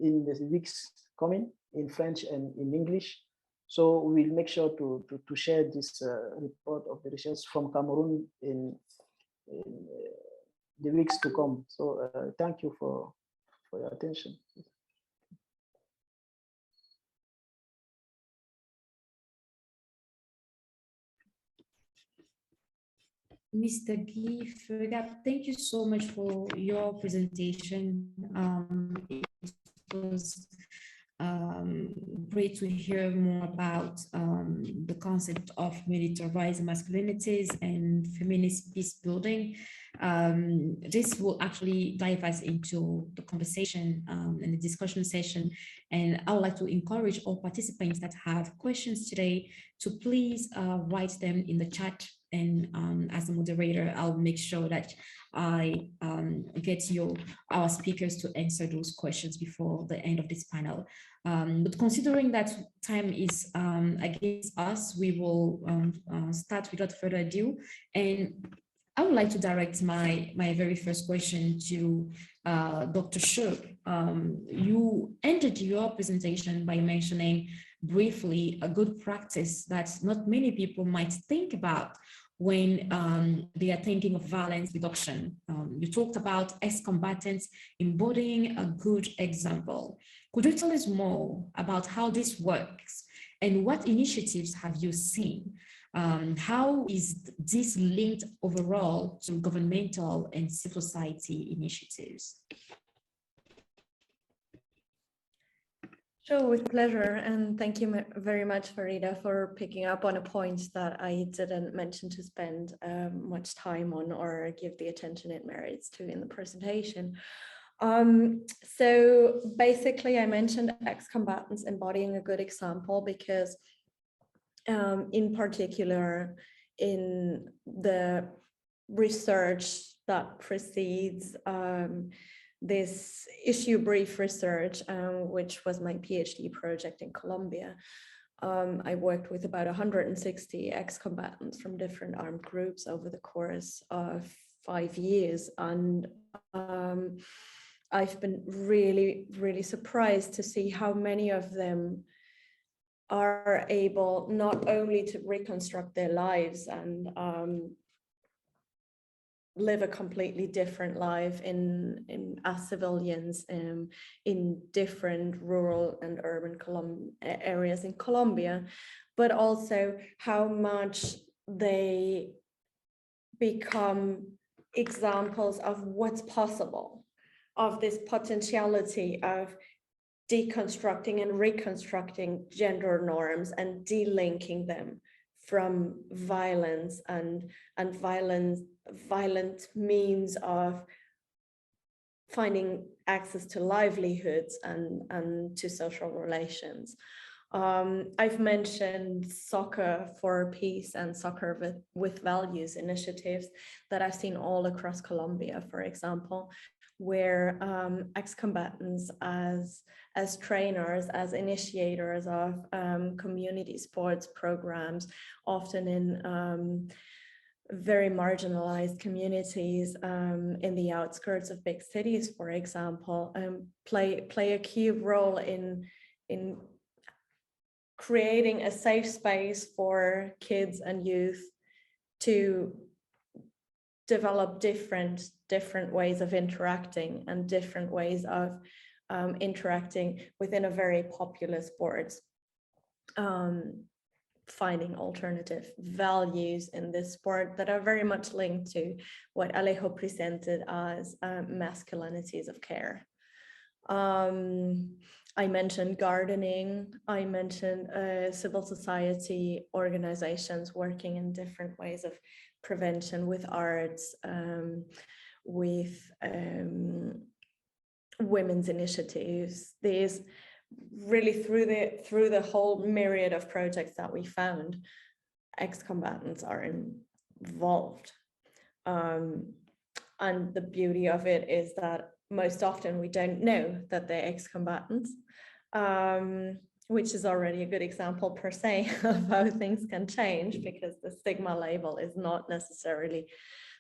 in the weeks coming in French and in English. So we'll make sure to share this report of the research from Cameroon in the weeks to come. So thank you for your attention. Mr. Guy Fergat, thank you so much for your presentation. It was great to hear more about the concept of militarized masculinities and feminist peace building. This will actually dive us into the conversation and the discussion session. And I would like to encourage all participants that have questions today to please write them in the chat. And as a moderator, I'll make sure that I get our speakers to answer those questions before the end of this panel. But considering that time is against us, we will start without further ado. And I would like to direct my very first question to Dr. Shook. You ended your presentation by mentioning briefly a good practice that not many people might think about when they are thinking of violence reduction. You talked about ex-combatants embodying a good example. Could you tell us more about how this works and what initiatives have you seen? How is this linked overall to governmental and civil society initiatives? Sure, with pleasure. And thank you very much, Farida, for picking up on a point that I didn't mention to spend much time on or give the attention it merits to in the presentation. So basically, I mentioned ex-combatants embodying a good example because in particular, in the research that precedes this issue brief research, which was my PhD project in Colombia. I worked with about 160 ex-combatants from different armed groups over the course of 5 years. And I've been really, really surprised to see how many of them are able not only to reconstruct their lives and live a completely different life as civilians in different rural and urban areas in Colombia, but also how much they become examples of what's possible, of this potentiality of deconstructing and reconstructing gender norms and delinking them from violence and violent means of finding access to livelihoods and to social relations. I've mentioned Soccer for Peace and Soccer with Values initiatives that I've seen all across Colombia, for example, where ex-combatants as trainers, as initiators of community sports programs, often in very marginalized communities in the outskirts of big cities, for example, play a key role in creating a safe space for kids and youth to develop different ways of interacting and different ways of interacting within a very popular sport, finding alternative values in this sport that are very much linked to what Alejo presented as masculinities of care. I mentioned gardening, I mentioned civil society organizations working in different ways of prevention with arts, with women's initiatives. These really through the whole myriad of projects that we found, ex-combatants are involved. And the beauty of it is that most often we don't know that they're ex-combatants, which is already a good example per se of how things can change, because the stigma label is not necessarily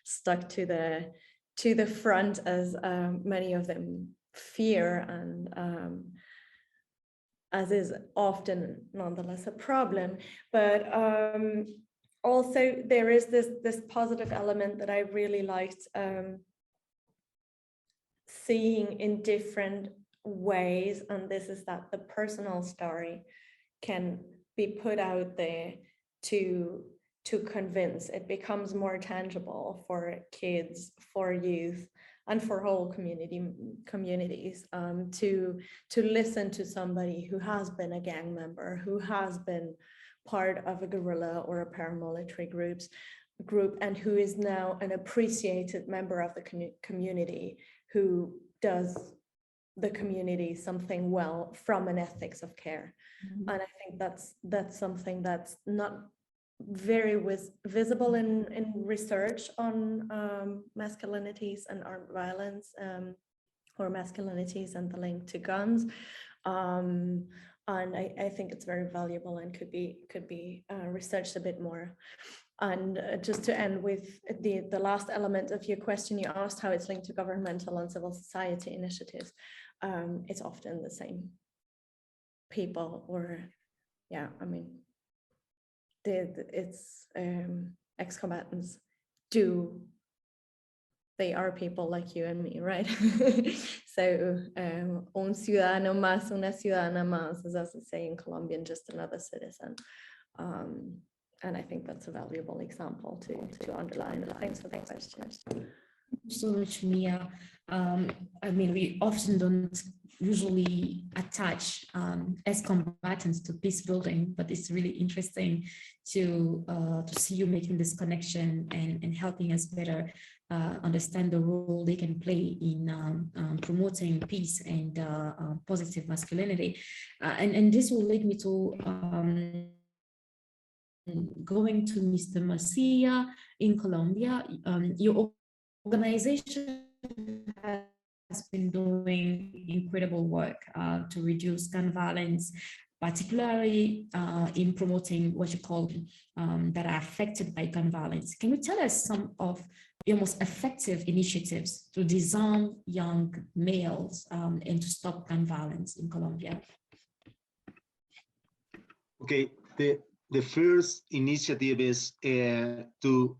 stuck to the front as many of them fear, and as is often nonetheless a problem. But also there is this positive element that I really liked seeing in different ways, and this is that the personal story can be put out there to convince. It becomes more tangible for kids, for youth, and for whole communities to listen to somebody who has been a gang member, who has been part of a guerrilla or a paramilitary group, and who is now an appreciated member of the community, who does the community something well from an ethics of care. Mm-hmm. And I think that's something that's not very visible in research on masculinities and armed violence, or masculinities and the link to guns. And I think it's very valuable and could be researched a bit more. And just to end with the last element of your question, you asked how it's linked to governmental and civil society initiatives. It's often the same people, or yeah, I mean, it's ex-combatants they are people like you and me, right? So un ciudadano más, una ciudadana más, as I say in Colombian, just another citizen. And I think that's a valuable example to underline. Thanks for the question. So much, Mia. I mean, we often don't usually attach ex-combatants to peace building, but it's really interesting to see you making this connection and helping us better understand the role they can play in promoting peace and positive masculinity. And this will lead me to going to Mr. Macia in Colombia. Your organization has been doing incredible work to reduce gun violence, particularly in promoting what you call that are affected by gun violence. Can you tell us some of almost effective initiatives to disarm young males and to stop gun violence in Colombia? Okay, the first initiative is to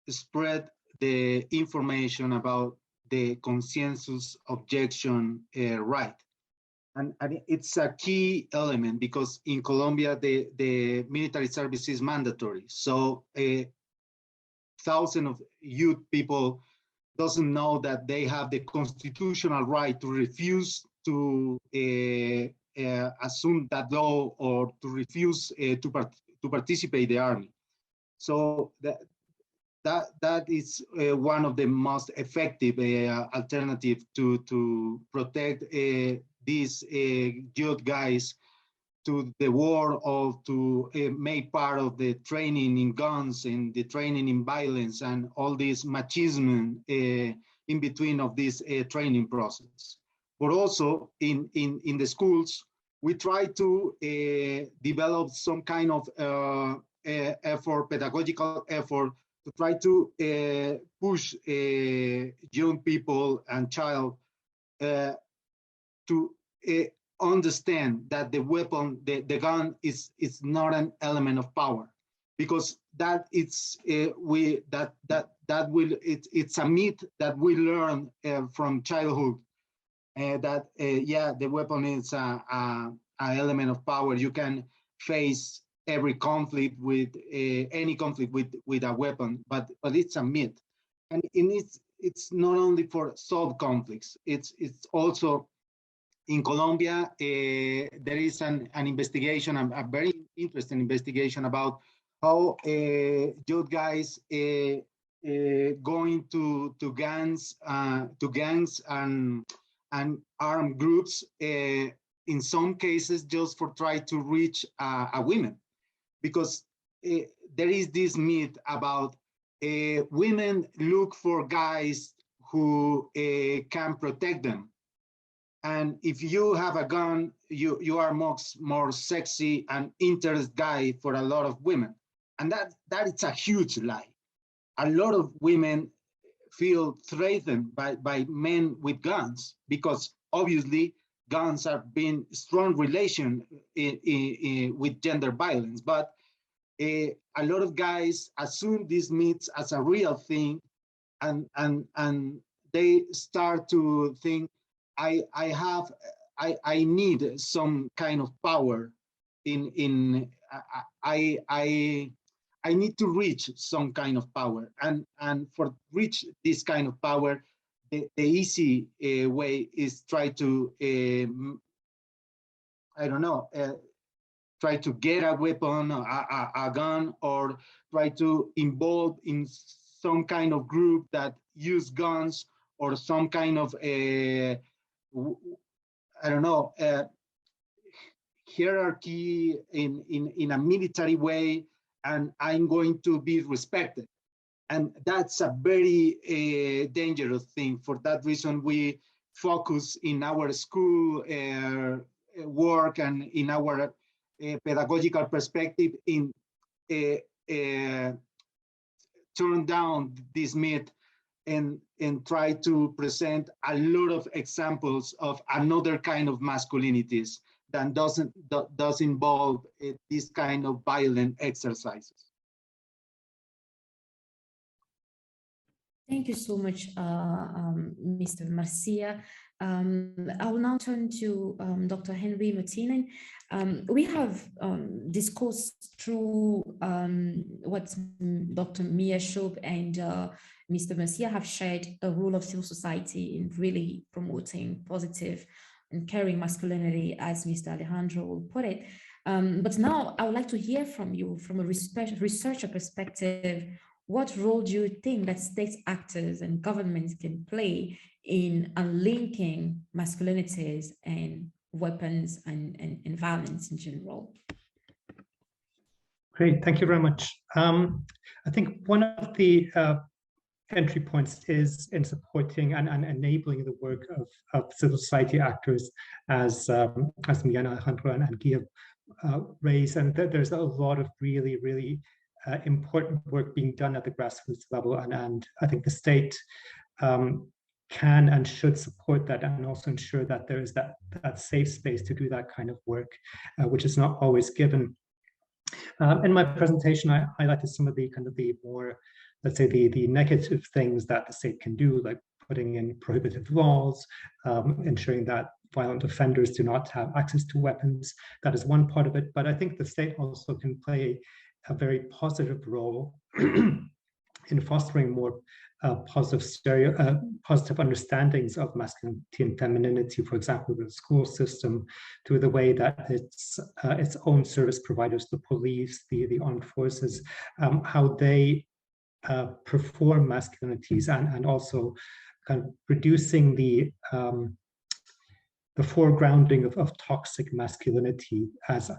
spread the information about the consensus objection right. And it's a key element because in Colombia, the military service is mandatory. So thousands of youth people doesn't know that they have the constitutional right to refuse to assume that law or to refuse to participate in the army. So that is one of the most effective alternative to protect these youth guys to the war or to make part of the training in guns and the training in violence and all this machismo in between of this training process. But also in the schools, we try to develop some kind of effort, pedagogical effort, to try to push young people and child to understand that the weapon, the gun is not an element of power, because that it's it's a myth that we learn from childhood, that yeah, the weapon is a element of power. You can face every conflict with any conflict with a weapon, but it's a myth, and it's not only for solve conflicts. It's also in Colombia, there is an investigation, a very interesting investigation about how youth guys going to gangs and armed groups, in some cases just for try to reach a women, because there is this myth about women look for guys who can protect them. And if you have a gun, you are more sexy and interesting guy for a lot of women. And that is a huge lie. A lot of women feel threatened by men with guns, because obviously guns have been strong relation with gender violence. But a lot of guys assume these myths as a real thing, and they start to think, I need some kind of power I need to reach some kind of power, and for reach this kind of power, the easy way is try to I don't know, try to get a weapon, a gun, or try to involve in some kind of group that use guns, or some kind of I don't know, hierarchy in a military way, and I'm going to be respected. And that's a very dangerous thing. For that reason, we focus in our school work and in our pedagogical perspective in turn down this myth and try to present a lot of examples of another kind of masculinities that does involve this kind of violent exercises. Thank you so much, Mr. Marcia. I will now turn to Dr. Henry Martinen. We have discussed through what Dr. Mia Shoub and Mr. Marcia have shared, a role of civil society in really promoting positive and caring masculinity, as Mr. Alejandro will put it. But now I would like to hear from you, from a researcher perspective. What role do you think that state actors and governments can play in unlinking masculinities and weapons and violence in general? Great, thank you very much. I think one of the entry points is in supporting and enabling the work of civil society actors, as Mia, Alejandro, and Guy raised, and there's a lot of really important work being done at the grassroots level, and I think the state can and should support that, and also ensure that there is that safe space to do that kind of work, which is not always given. In my presentation, I highlighted some of the more, let's say, the negative things that the state can do, like putting in prohibitive laws, ensuring that violent offenders do not have access to weapons. That is one part of it. But I think the state also can play a very positive role in fostering more positive understandings of masculinity and femininity, for example, the school system, through the way that its own service providers, the police, the armed forces, how they perform masculinities, and also kind of reducing the foregrounding of toxic masculinity as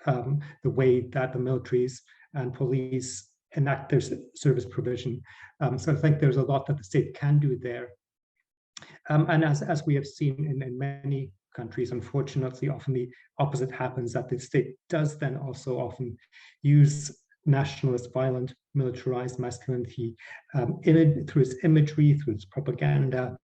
the way that the militaries and police enact their service provision. So I think there's a lot that the state can do there. And as we have seen in many countries, unfortunately, often the opposite happens, that the state does then also often use nationalist, violent, militarized masculinity through its imagery, through its propaganda,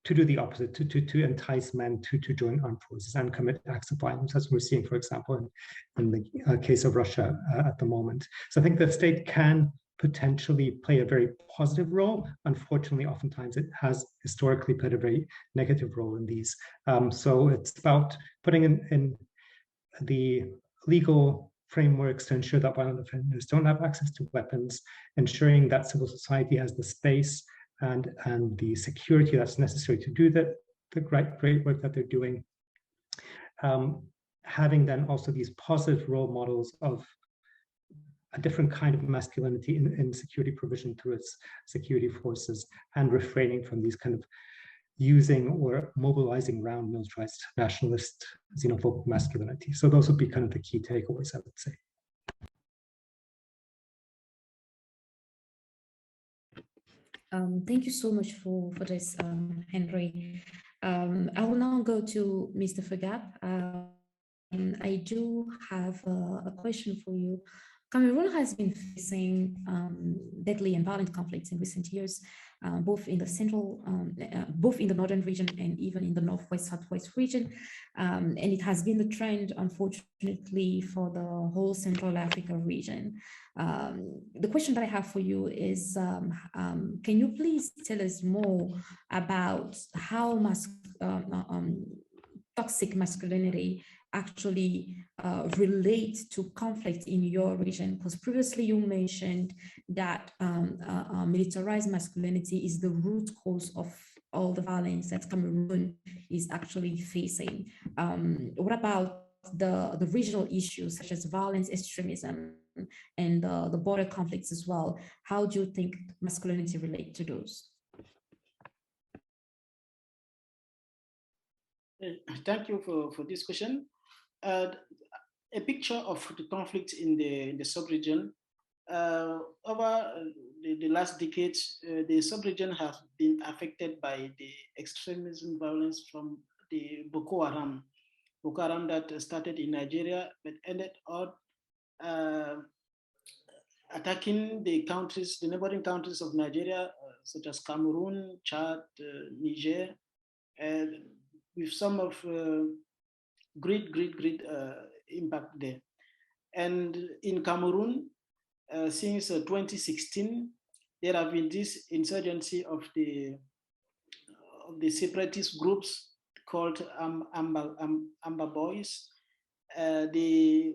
to do the opposite, to entice men to join armed forces and commit acts of violence, as we're seeing, for example, in the case of Russia at the moment. So I think the state can potentially play a very positive role. Unfortunately, oftentimes it has historically played a very negative role in these. So it's about putting in the legal frameworks to ensure that violent offenders don't have access to weapons, ensuring that civil society has the space and the security that's necessary to do the great work that they're doing. Having then also these positive role models of a different kind of masculinity in security provision through its security forces, and refraining from these kind of using or mobilizing around militarized nationalist xenophobic masculinity. So those would be kind of the key takeaways, I would say. Thank you so much for this, Henry. I will now go to Mr. Fagab. I do have a question for you. Cameroon has been facing deadly and violent conflicts in recent years, both in the northern region and even in the northwest, southwest region. And it has been the trend, unfortunately, for the whole Central Africa region. The question that I have for you is, can you please tell us more about how toxic masculinity actually relate to conflict in your region? Because previously you mentioned that militarized masculinity is the root cause of all the violence that Cameroon is actually facing. What about the regional issues such as violence, extremism, and the border conflicts as well? How do you think masculinity relate to those? Thank you for this question. A picture of the conflict in the sub-region. Over the last decades, the sub-region has been affected by the extremism violence from the Boko Haram. Boko Haram that started in Nigeria but ended up attacking the neighboring countries of Nigeria, such as Cameroon, Chad, Niger, with some of great impact there. And in Cameroon, since 2016, there have been this insurgency of the separatist groups called Amba Boys. They're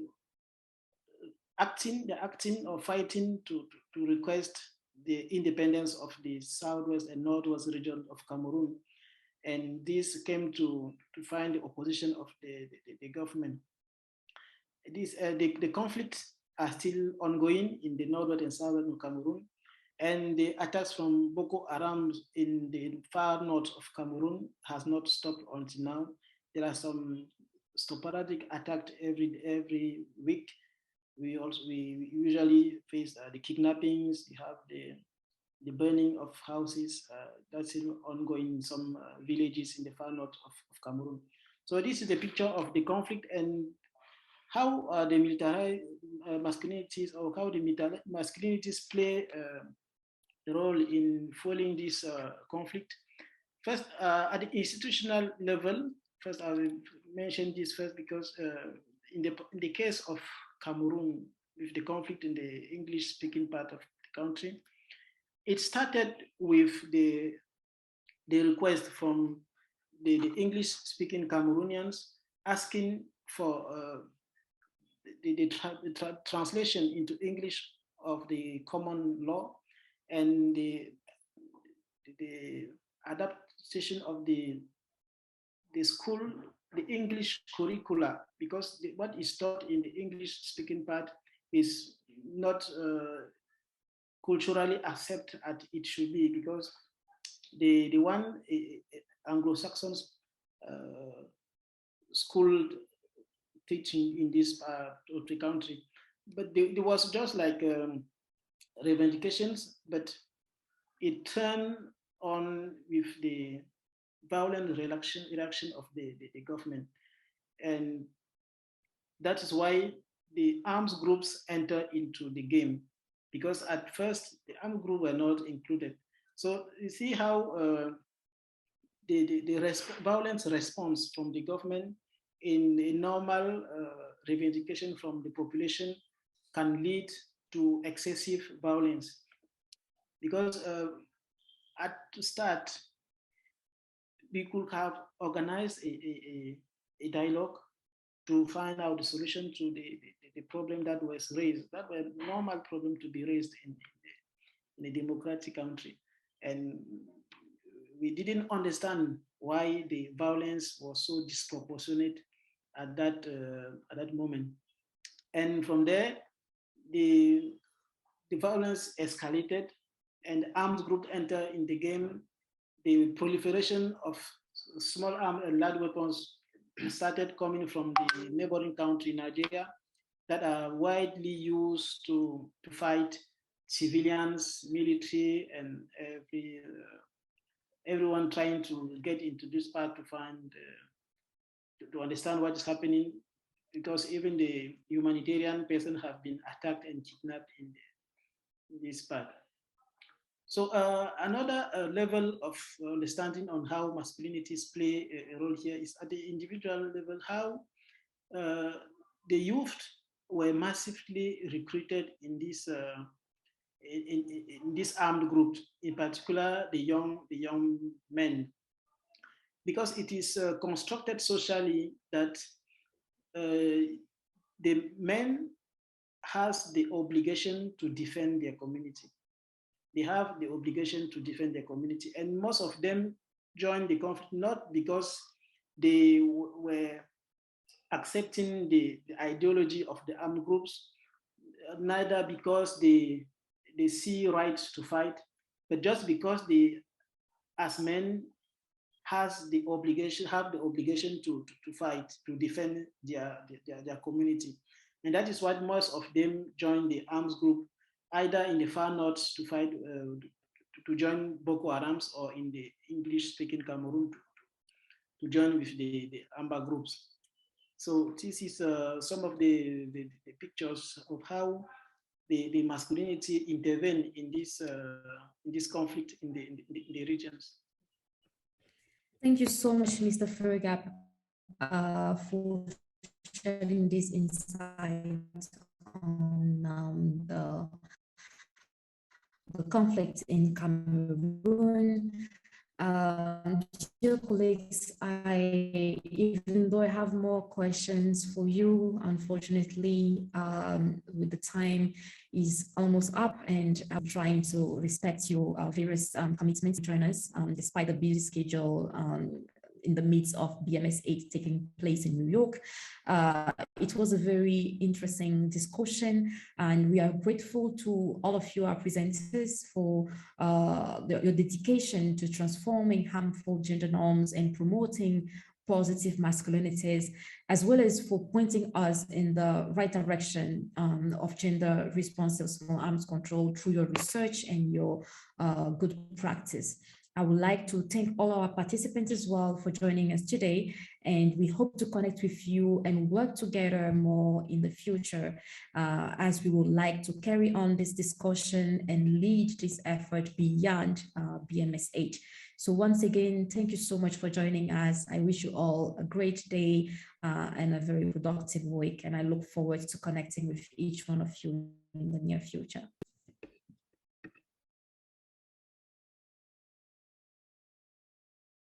acting or fighting to request the independence of the southwest and northwest region of Cameroon. And this came to find the opposition of the government. The conflicts are still ongoing in the northwest and southwest of Cameroon, and the attacks from Boko Haram in the far north of Cameroon has not stopped until now. There are some sporadic attacks every week. We usually face the kidnappings. We have the burning of houses that's still ongoing in some villages in the far north of Cameroon. So this is the picture of the conflict and how the masculinities, or how the masculinities play a role in fueling this conflict. First, at the institutional level, first I will mention this first because in the case of Cameroon, with the conflict in the English-speaking part of the country, it started with the request from the English-speaking Cameroonians asking for the translation into English of the common law and the adaptation of the school, the English curricula, because what is taught in the English-speaking part is not culturally accepted as it should be, because the one Anglo-Saxons school teaching in this part of the country, but there was just like revendications, but it turned on with the violent reaction of the government. And that is why the arms groups enter into the game, because at first the armed groups were not included. So you see how the violence response from the government in a normal revendication from the population can lead to excessive violence. Because at the start, we could have organized a dialogue to find out the solution to the problem that was raised. That was a normal problem to be raised in a democratic country. And we didn't understand why the violence was so disproportionate at that moment. And from there, the violence escalated and armed groups enter in the game. The proliferation of small arms and large weapons started coming from the neighboring country, Nigeria, that are widely used to fight civilians, military, and everyone trying to get into this part to find, to understand what is happening, because even the humanitarian persons have been attacked and kidnapped in this part. So another level of understanding on how masculinities play a role here is at the individual level, how the youth were massively recruited in this in this armed group, in particular the young men, because it is constructed socially that the men has the obligation to defend their community. They have the obligation to defend their community, and most of them joined the conflict not because they were accepting the ideology of the armed groups, neither because they see rights to fight, but just because they, as men, have the obligation to fight, to defend their community. And that is why most of them join the arms group, either in the far north to fight, to join Boko Harams, or in the English-speaking Cameroon to join with the Amber groups. So this is some of the pictures of how the masculinity intervene in this conflict in the regions. Thank you so much, Mr. Fergap, for sharing this insight on the conflict in Cameroon. Dear colleagues, even though I have more questions for you, unfortunately, with the time is almost up, and I'm trying to respect your various commitments to join us, despite the busy schedule in the midst of BMS8 taking place in New York. It was a very interesting discussion, and we are grateful to all of you, our presenters, for your dedication to transforming harmful gender norms and promoting positive masculinities, as well as for pointing us in the right direction of gender responsive small arms control through your research and your good practice. I would like to thank all our participants as well for joining us today. And we hope to connect with you and work together more in the future, as we would like to carry on this discussion and lead this effort beyond BMS8. So once again, thank you so much for joining us. I wish you all a great day and a very productive week. And I look forward to connecting with each one of you in the near future.